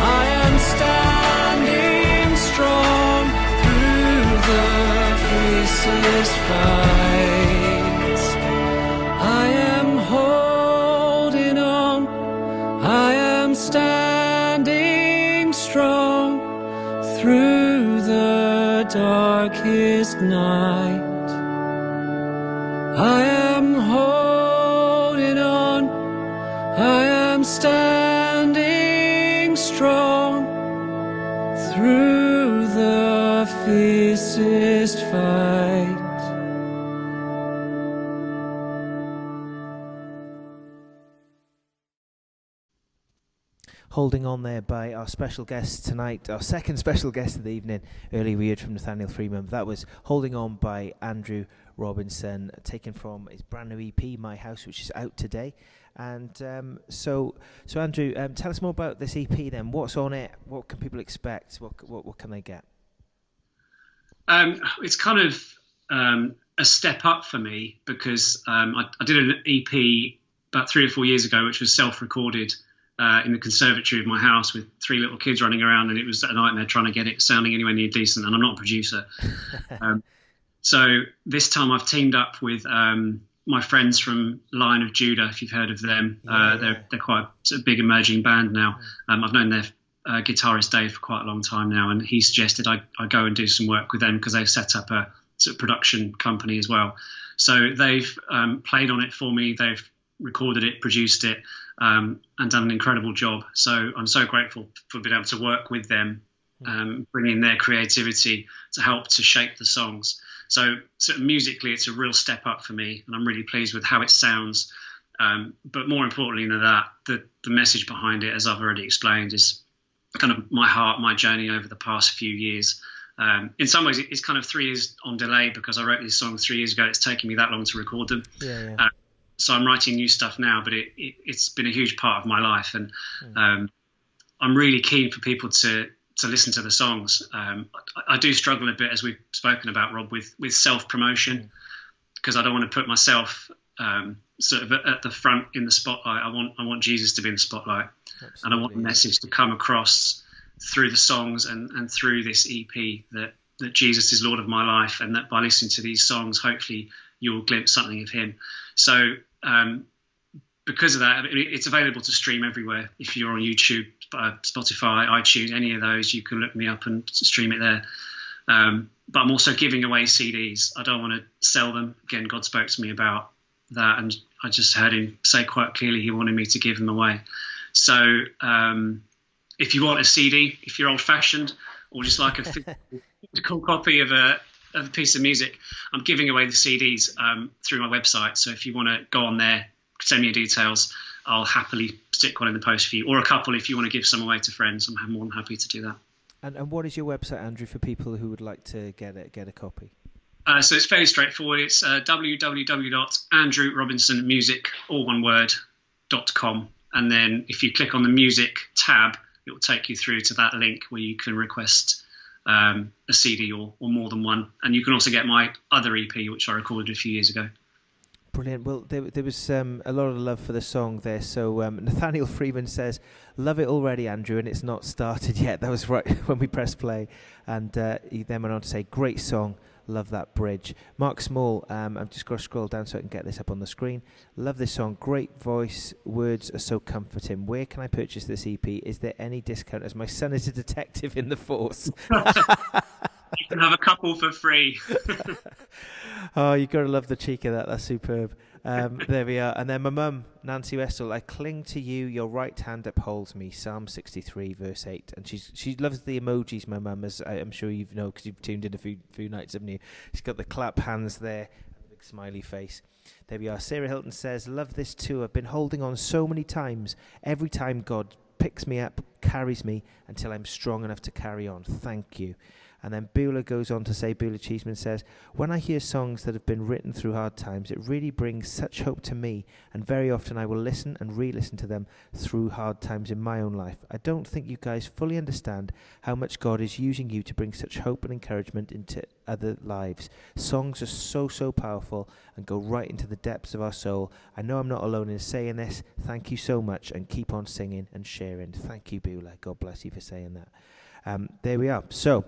I am standing strong through the fiercest fights. I am holding on, I am standing strong through the darkest night. I am holding on, I am standing strong through the fiercest fight. Holding On there by our special guest tonight, our second special guest of the evening. Earlier we heard from Nathaniel Freeman. That was Holding On by Andrew Robinson, taken from his brand new EP, My House, which is out today. And so Andrew, tell us more about this EP then. What's on it? What can people expect? What can they get? It's kind of a step up for me because I did an EP about 3 or 4 years ago, which was self-recorded in the conservatory of my house with 3 little kids running around, and it was a nightmare trying to get it sounding anywhere near decent, and I'm not a producer. So this time I've teamed up with my friends from Lion of Judah, if you've heard of them. They're quite a big emerging band now. I've known their guitarist Dave for quite a long time now, and he suggested I go and do some work with them because they've set up a sort of production company as well. So they've played on it for me. They've recorded it, produced it, and done an incredible job. So I'm so grateful for being able to work with them, bring in their creativity to help to shape the songs. So musically, it's a real step up for me, and I'm really pleased with how it sounds. But more importantly than that, the message behind it, as I've already explained, is kind of my heart, my journey over the past few years. In some ways, it's kind of 3 years on delay because I wrote these songs 3 years ago. It's taken me that long to record them. So I'm writing new stuff now, but it's been a huge part of my life. And I'm really keen for people to listen to the songs. I do struggle a bit, as we've spoken about, Rob, with self-promotion, because I don't want to put myself sort of at the front in the spotlight. I want Jesus to be in the spotlight. Absolutely. And I want the message to come across through the songs and through this EP that Jesus is Lord of my life, and that by listening to these songs, hopefully you'll glimpse something of him. So because of that, it's available to stream everywhere. If you're on YouTube, Spotify, iTunes, any of those, you can look me up and stream it there. But I'm also giving away CDs. I don't want to sell them. Again, God spoke to me about that, and I just heard him say quite clearly he wanted me to give them away. So if you want a CD, if you're old-fashioned, or just like a physical copy of a piece of music, I'm giving away the CDs through my website. So if you want to go on there, send me your details. I'll happily stick one in the post for you, or a couple if you want to give some away to friends. I'm more than happy to do that. And what is your website, Andrew, for people who would like to get a copy? So it's fairly straightforward. It's www.andrewrobinsonmusic.com, and then if you click on the music tab, it will take you through to that link where you can request a CD or more than one. And you can also get my other EP, which I recorded a few years ago. Brilliant. Well, there was a lot of love for the song there. So Nathaniel Freeman says, "Love it already, Andrew, and it's not started yet." That was right when we pressed play. And he then went on to say, "Great song. Love that bridge." Mark Small, I've just got to scroll down so I can get this up on the screen. "Love this song. Great voice. Words are so comforting. Where can I purchase this EP? Is there any discount as my son is a detective in the force?" You can have a couple for free. Oh, you've got to love the cheek of that. That's superb. There we are. And then my mum, Nancy Westall, "I cling to you, your right hand upholds me." Psalm 63, verse 8. And she loves the emojis, my mum, as I'm sure you know because you've tuned in a few nights, haven't you? She's got the clap hands there, and the big smiley face. There we are. Sarah Hilton says, "Love this too. I've been holding on so many times. Every time God picks me up, carries me until I'm strong enough to carry on. Thank you." And then Beulah goes on to say, Beulah Cheeseman says, "When I hear songs that have been written through hard times, it really brings such hope to me, and very often I will listen and re-listen to them through hard times in my own life. I don't think you guys fully understand how much God is using you to bring such hope and encouragement into other lives. Songs are so powerful and go right into the depths of our soul. I know I'm not alone in saying this. Thank you so much, and keep on singing and sharing." Thank you, Beulah. God bless you for saying that. There we are. So,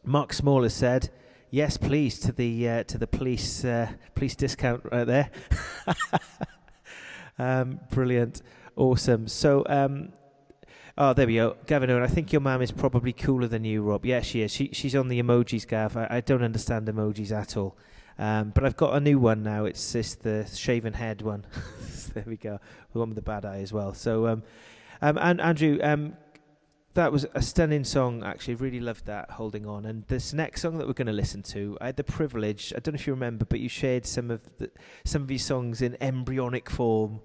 Mark Small has said, "Yes, please," to the police discount right there. Brilliant, awesome. So, there we go. Gavin Owen, "I think your mum is probably cooler than you, Rob." Yeah, she is. She's on the emojis, Gav. I don't understand emojis at all. But I've got a new one now. It's the shaven head one. There we go. The one with the bad eye as well. So, and Andrew, that was a stunning song, actually. Really loved that, Holding On. And this next song that we're going to listen to, I had the privilege, I don't know if you remember, but you shared some of these songs in embryonic form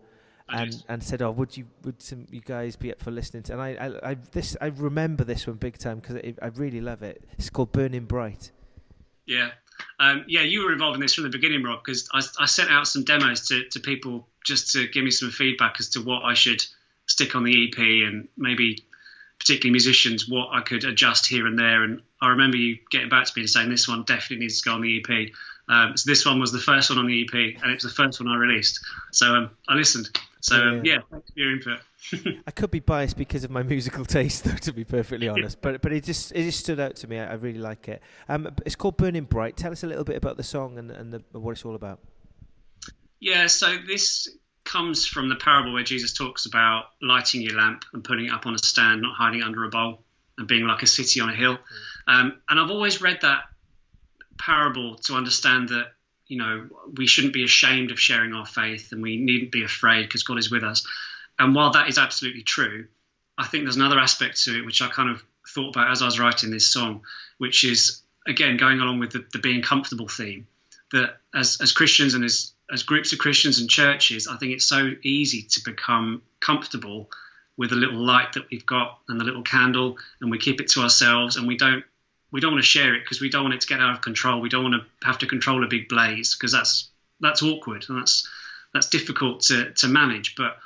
and said, "Oh, would you guys be up for listening to?" And I remember this one big time because I really love it. It's called Burning Bright. Yeah. You were involved in this from the beginning, Rob, because I sent out some demos to people just to give me some feedback as to what I should stick on the EP, and maybe particularly musicians, what I could adjust here and there. And I remember you getting back to me and saying this one definitely needs to go on the EP. So this one was the first one on the EP, and it was the first one I released. So I listened. So thanks for your input. I could be biased because of my musical taste, though, to be perfectly honest. But it just stood out to me. I really like it. It's called Burning Bright. Tell us a little bit about the song and what it's all about. Yeah, so this comes from the parable where Jesus talks about lighting your lamp and putting it up on a stand, not hiding it under a bowl, and being like a city on a hill. And I've always read that parable to understand that, we shouldn't be ashamed of sharing our faith, and we needn't be afraid because God is with us. And while that is absolutely true, I think there's another aspect to it which I kind of thought about as I was writing this song, which is, again, going along with the being comfortable theme, that as Christians and as groups of Christians and churches, I think it's so easy to become comfortable with the little light that we've got and the little candle, and we keep it to ourselves, and we don't want to share it because we don't want it to get out of control. We don't want to have to control a big blaze because that's awkward and that's difficult to manage. But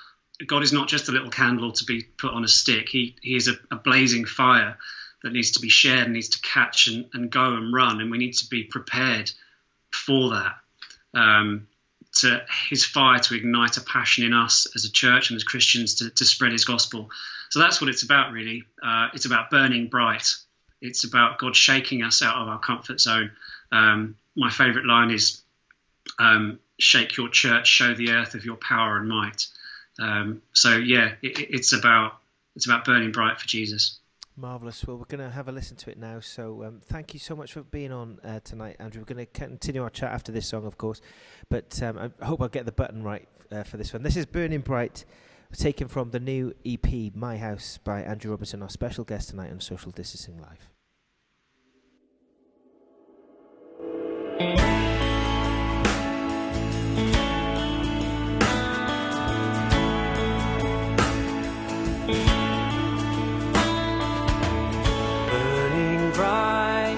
God is not just a little candle to be put on a stick. He is a blazing fire that needs to be shared and needs to catch and go and run, and we need to be prepared for that. To his fire to ignite a passion in us as a church and as Christians to spread his gospel. So that's what it's about, really. It's about burning bright. It's about God shaking us out of our comfort zone. My favourite line is, "Shake your church, show the earth of your power and might." It's about burning bright for Jesus. Marvellous. Well, we're going to have a listen to it now. So thank you so much for being on tonight, Andrew. We're going to continue our chat after this song, of course. But I hope I'll get the button right for this one. This is Burning Bright taken from the new EP, My House, by Andrew Robinson, our special guest tonight on Social Distancing Live. Burning bright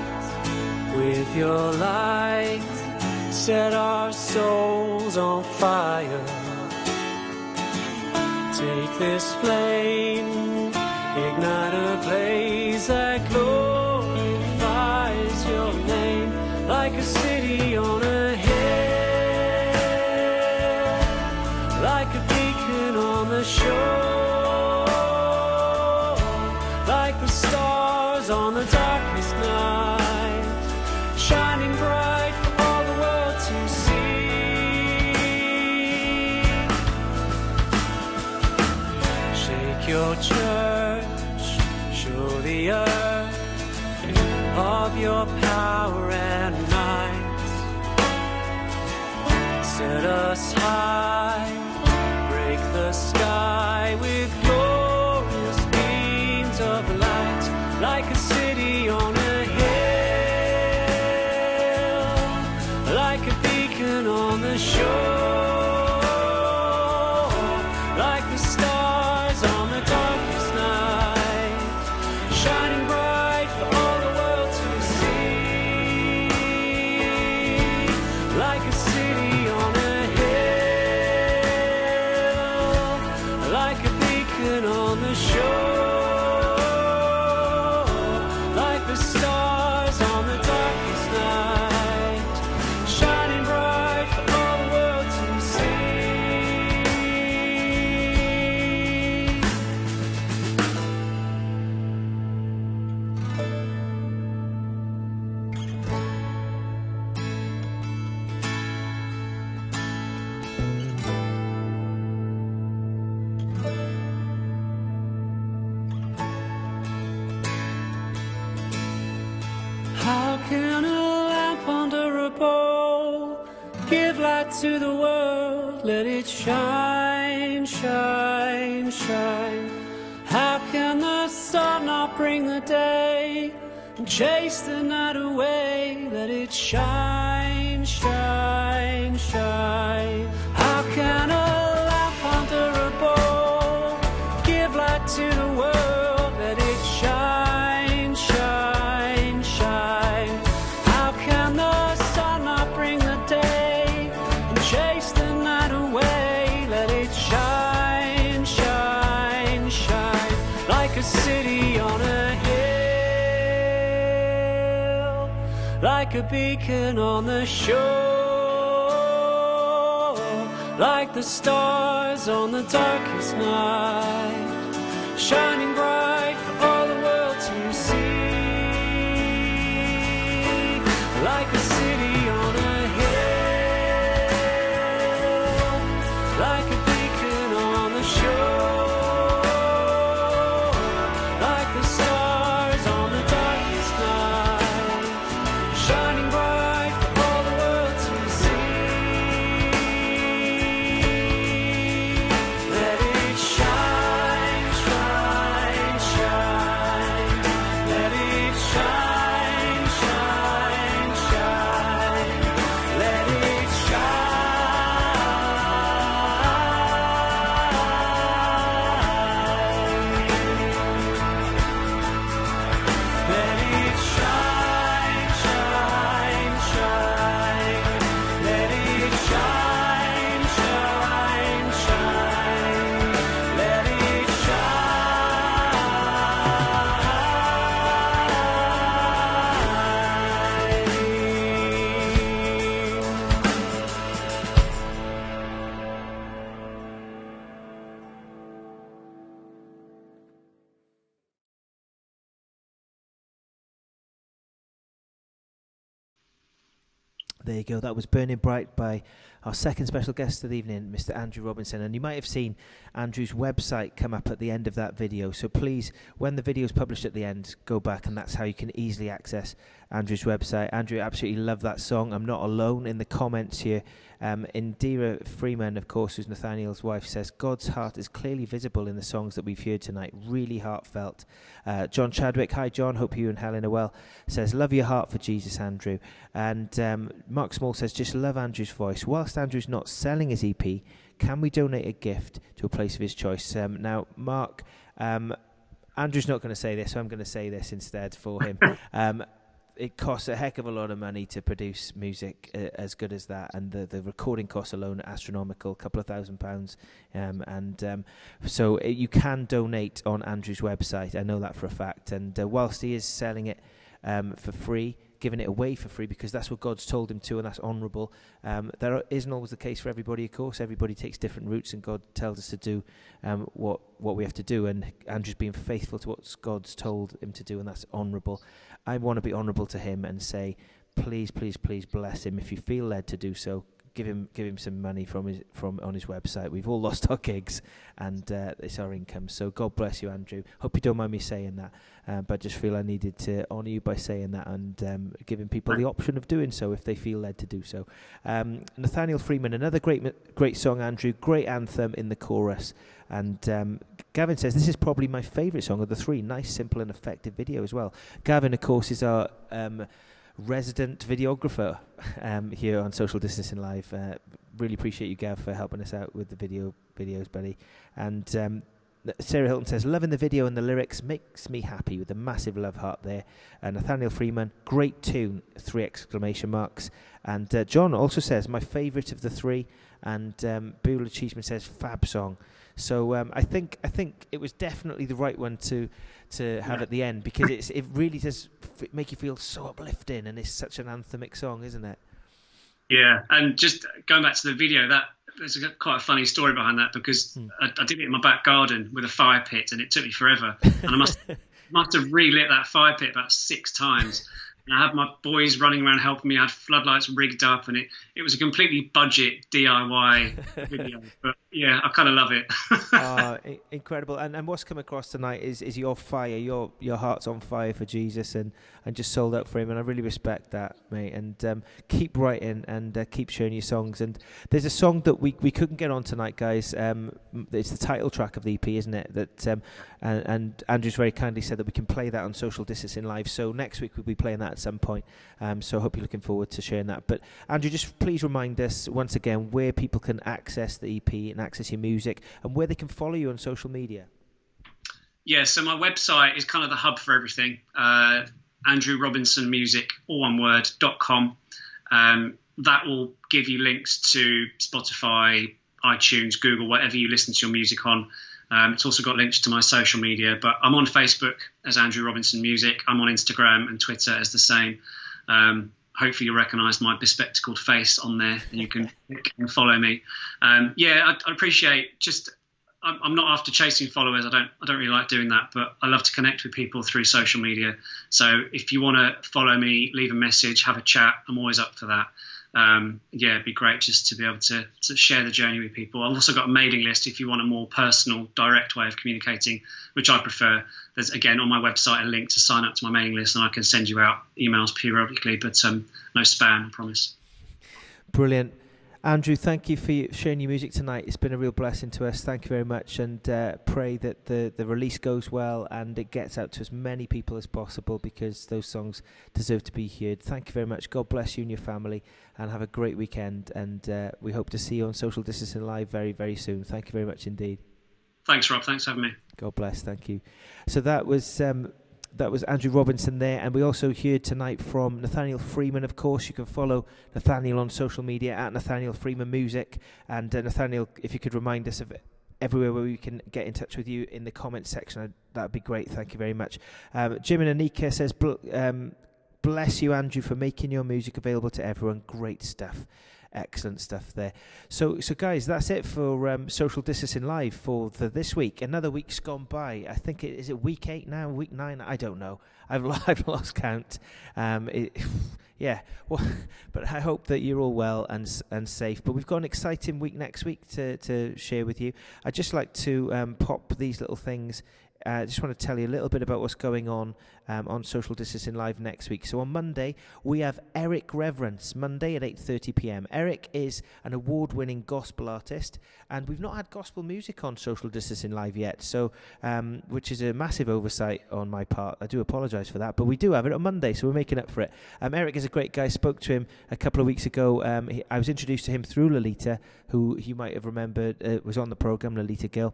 with your light, set our souls on fire. Take this flame, ignite a blaze that glorifies your name, like a city on a hill, like a beacon on the shore, like the stars on the darkest night, shining bright for all the world to see. Shake your church, show the earth of your power and might. Set us high, break the sky with glorious beams of light, like a city on a hill, like a beacon on the shore, like the stars on the darkest night, shining bright for all the world to see, like a city on a hill, like a beacon on the shore, like the stars on the darkest night, shining bright for all the world to see. How can a lamp under a bowl give light to the world? Let it shine, shine, shine. How can the sun not bring the day and chase the night away? Let it shine, shine, shine. How can a lamp under a bowl give light to the world? Let it shine, shine, shine. How can the sun not bring the day and chase the night away? Let it shine, shine, shine, like a city on a hill, like a beacon on the shore, like the stars on the darkest night, shining bright for all the world to see, like a city on a hill, like a beacon on the shore, like the stars on the darkest night, shining bright for all the world to see. Let it shine, shine, shine. Let it shine, shine, shine. Let it shine. Let it shine, shine, shine. Let it shine, shine, shine. Let it There you go. That was Burning Bright by our second special guest of the evening, Mr. Andrew Robinson. And you might have seen Andrew's website come up at the end of that video. So please, when the video is published at the end, go back, and that's how you can easily access Andrew's website. Andrew, absolutely love that song. I'm not alone in the comments here. Indira Freeman, of course, who's Nathaniel's wife, says, God's heart is clearly visible in the songs that we've heard tonight. Really heartfelt. John Chadwick, hi John, hope you and Helen are well, says, love your heart for Jesus, Andrew. And Mark Small says, just love Andrew's voice. Whilst Andrew's not selling his EP, can we donate a gift to a place of his choice? Now, Mark, Andrew's not going to say this, so I'm going to say this instead for him. It costs a heck of a lot of money to produce music as good as that, and the recording costs alone are astronomical, a couple of £1,000. So you can donate on Andrew's website. I know that for a fact. And whilst he is selling it for free, giving it away for free because that's what God's told him to, and that's honourable. There isn't always the case for everybody, of course. Everybody takes different routes, and God tells us to do what we have to do. And Andrew's being faithful to what God's told him to do, and that's honourable. I want to be honourable to him and say, please, please, please bless him. If you feel led to do so, give him some money from on his website. We've all lost our gigs, and it's our income. So God bless you, Andrew. Hope you don't mind me saying that, but just feel I needed to honour you by saying that and giving people the option of doing so if they feel led to do so. Nathaniel Freeman, another great song, Andrew. Great anthem in the chorus. And Gavin says, this is probably my favourite song of the three. Nice, simple and effective video as well. Gavin, of course, is our resident videographer here on Social Distancing Live. Really appreciate you, Gav, for helping us out with the videos, buddy. And Sarah Hilton says, loving the video and the lyrics, makes me happy, with a massive love heart there. Nathaniel Freeman, great tune, 3 exclamation marks. And John also says, my favourite of the three. And Beulah Cheeseman says, fab song. So I think it was definitely the right one to have at the end, because it really does make you feel so uplifting, and it's such an anthemic song, isn't it? Yeah, and just going back to the video, there's quite a funny story behind that, because I did it in my back garden with a fire pit, and it took me forever, and I must have relit that fire pit about 6 times. And I had my boys running around helping me. I had floodlights rigged up, and it was a completely budget DIY video. But yeah, I kind of love it. Incredible. And what's come across tonight is your fire. Your heart's on fire for Jesus, and just sold out for him. And I really respect that, mate. And keep writing and keep sharing your songs. And there's a song that we couldn't get on tonight, guys. It's the title track of the EP, isn't it? That and Andrew's very kindly said that we can play that on Social Distancing Live. So next week we'll be playing that at some point. So I hope you're looking forward to sharing that. But Andrew, just please remind us once again where people can access the EP and access your music, and where they can follow you on social media. Yeah, so my website is kind of the hub for everything. Andrew Robinson Music, all one word, .com. That will give you links to Spotify, iTunes, Google, whatever you listen to your music on. It's also got links to my social media, but I'm on Facebook as Andrew Robinson Music. I'm on Instagram and Twitter as the same. Hopefully you'll recognise my bespectacled face on there, and you can follow me. I appreciate I'm not after chasing followers. I don't really like doing that, but I love to connect with people through social media. So if you want to follow me, leave a message, have a chat, I'm always up for that. It'd be great just to be able to share the journey with people. I've also got a mailing list if you want a more personal, direct way of communicating, which I prefer. There's, again, on my website, a link to sign up to my mailing list, and I can send you out emails periodically, but no spam, I promise. Brilliant. Andrew, thank you for sharing your music tonight. It's been a real blessing to us. Thank you very much, and pray that the release goes well and it gets out to as many people as possible, because those songs deserve to be heard. Thank you very much. God bless you and your family, and have a great weekend, and we hope to see you on Social Distancing Live very, very soon. Thank you very much indeed. Thanks, Rob. Thanks for having me. God bless. Thank you. So that was Andrew Robinson there, and we also heard tonight from Nathaniel Freeman. Of course, you can follow Nathaniel on social media at Nathaniel Freeman Music. And Nathaniel, if you could remind us of everywhere where we can get in touch with you in the comments section, that'd be great. Thank you very much. Jim and Anika says, bless you, Andrew, for making your music available to everyone. Great stuff. Excellent stuff there. So guys, that's it for Social Distancing Live for this week. Another week's gone by. I think is it week 8 now, week 9? I don't know. I've lost count. Well, but I hope that you're all well and safe. But we've got an exciting week next week to share with you. I'd just like to pop these little things I just want to tell you a little bit about what's going on Social Distancing Live next week. So on Monday, we have Eric Reverence, Monday at 8:30 p.m. Eric is an award-winning gospel artist, and we've not had gospel music on Social Distancing Live yet, so which is a massive oversight on my part. I do apologise for that, but we do have it on Monday, so we're making up for it. Eric is a great guy. I spoke to him a couple of weeks ago. I was introduced to him through Lolita, who you might have remembered was on the programme, Lolita Gill.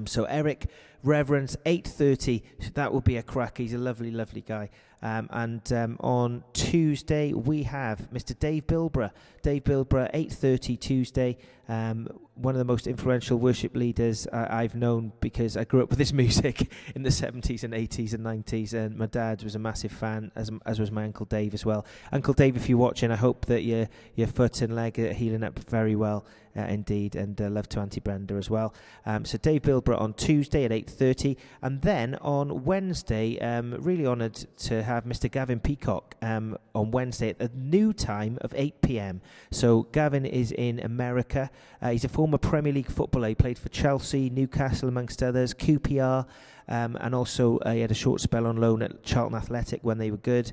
So Eric Reverence, 8:30, that will be a crack. He's a lovely, lovely guy. On Tuesday, we have Mr. Dave Bilborough. Dave Bilborough, 8:30 Tuesday. One of the most influential worship leaders I've known, because I grew up with his music in the 70s and 80s and 90s, and my dad was a massive fan, as was my Uncle Dave as well. Uncle Dave, if you're watching, I hope that your foot and leg are healing up very well indeed, and love to Auntie Brenda as well. So Dave Bilborough on Tuesday at 8:30, and then on Wednesday, really honoured to have Mr. Gavin Peacock on Wednesday at a new time of 8 p.m. So Gavin is in America. He's a former Premier League footballer. He played for Chelsea, Newcastle amongst others, QPR, and also he had a short spell on loan at Charlton Athletic when they were good.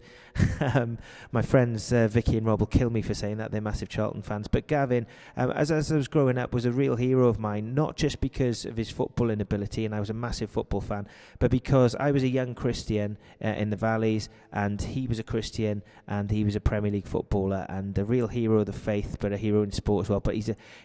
My friends Vicky and Rob will kill me for saying that. They're massive Charlton fans. But Gavin, as I was growing up, was a real hero of mine, not just because of his footballing ability, and I was a massive football fan, but because I was a young Christian in the Valleys, and he was a Christian, and he was a Premier League footballer, and a real hero of the faith, but a hero in sport as well. But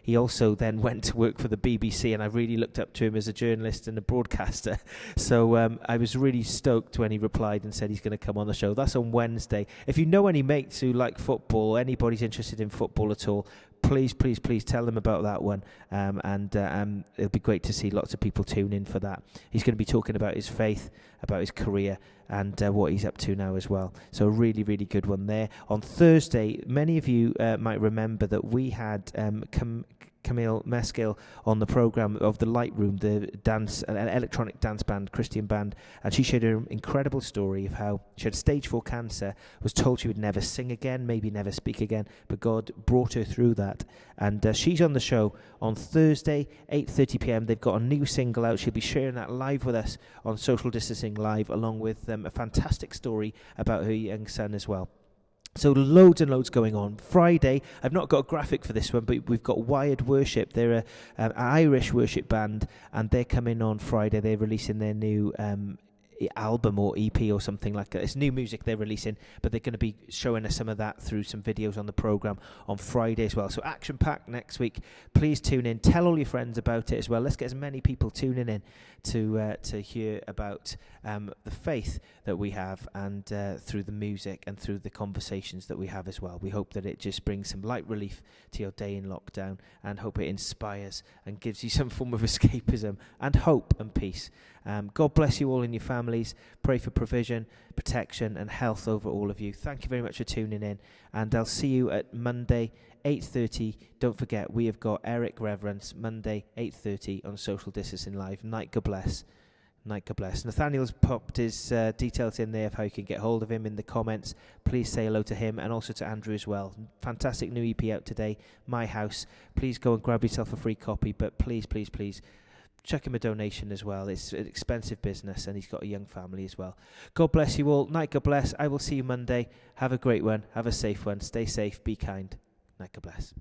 he also then went to work for the BBC, and I really looked up to him as a journalist and a broadcaster. So I was really stoked when he replied and said he's going to come on the show. That's on Wednesday. If you know any mates who like football, anybody's interested in football at all, please tell them about that one. It'll be great to see lots of people tune in for that. He's going to be talking about his faith, about his career, and what he's up to now as well. So a really, really good one there. On Thursday, many of you might remember that we had Camille Meskill on the programme of the Light Room, the electronic dance band, Christian band, and she shared an incredible story of how she had stage 4 cancer, was told she would never sing again, maybe never speak again, but God brought her through that. And she's on the show on Thursday, 8:30 p.m. They've got a new single out. She'll be sharing that live with us on Social Distancing Live, along with a fantastic story about her young son as well. So loads and loads going on. Friday, I've not got a graphic for this one, but we've got Wired Worship. They're an Irish worship band, and they're coming on Friday. They're releasing their new album or EP or something like that. It's new music they're releasing, but they're going to be showing us some of that through some videos on the programme on Friday as well. So action-packed next week. Please tune in. Tell all your friends about it as well. Let's get as many people tuning in to hear about the faith that we have, and through the music and through the conversations that we have as well. We hope that it just brings some light relief to your day in lockdown, and hope it inspires and gives you some form of escapism and hope and peace. God bless you all and your families. Pray for provision, protection, and health over all of you. Thank you very much for tuning in, and I'll see you at Monday, 8:30. Don't forget, we have got Eric Reverence, Monday, 8:30 on Social Distancing Live. Night God bless. Night God bless. Nathaniel's popped his details in there of how you can get hold of him in the comments. Please say hello to him, and also to Andrew as well. Fantastic new EP out today, My House. Please go and grab yourself a free copy, but please chuck him a donation as well. It's an expensive business, and he's got a young family as well. God bless you all. Night God bless. I will see you Monday. Have a great one. Have a safe one. Stay safe. Be kind. Night God bless.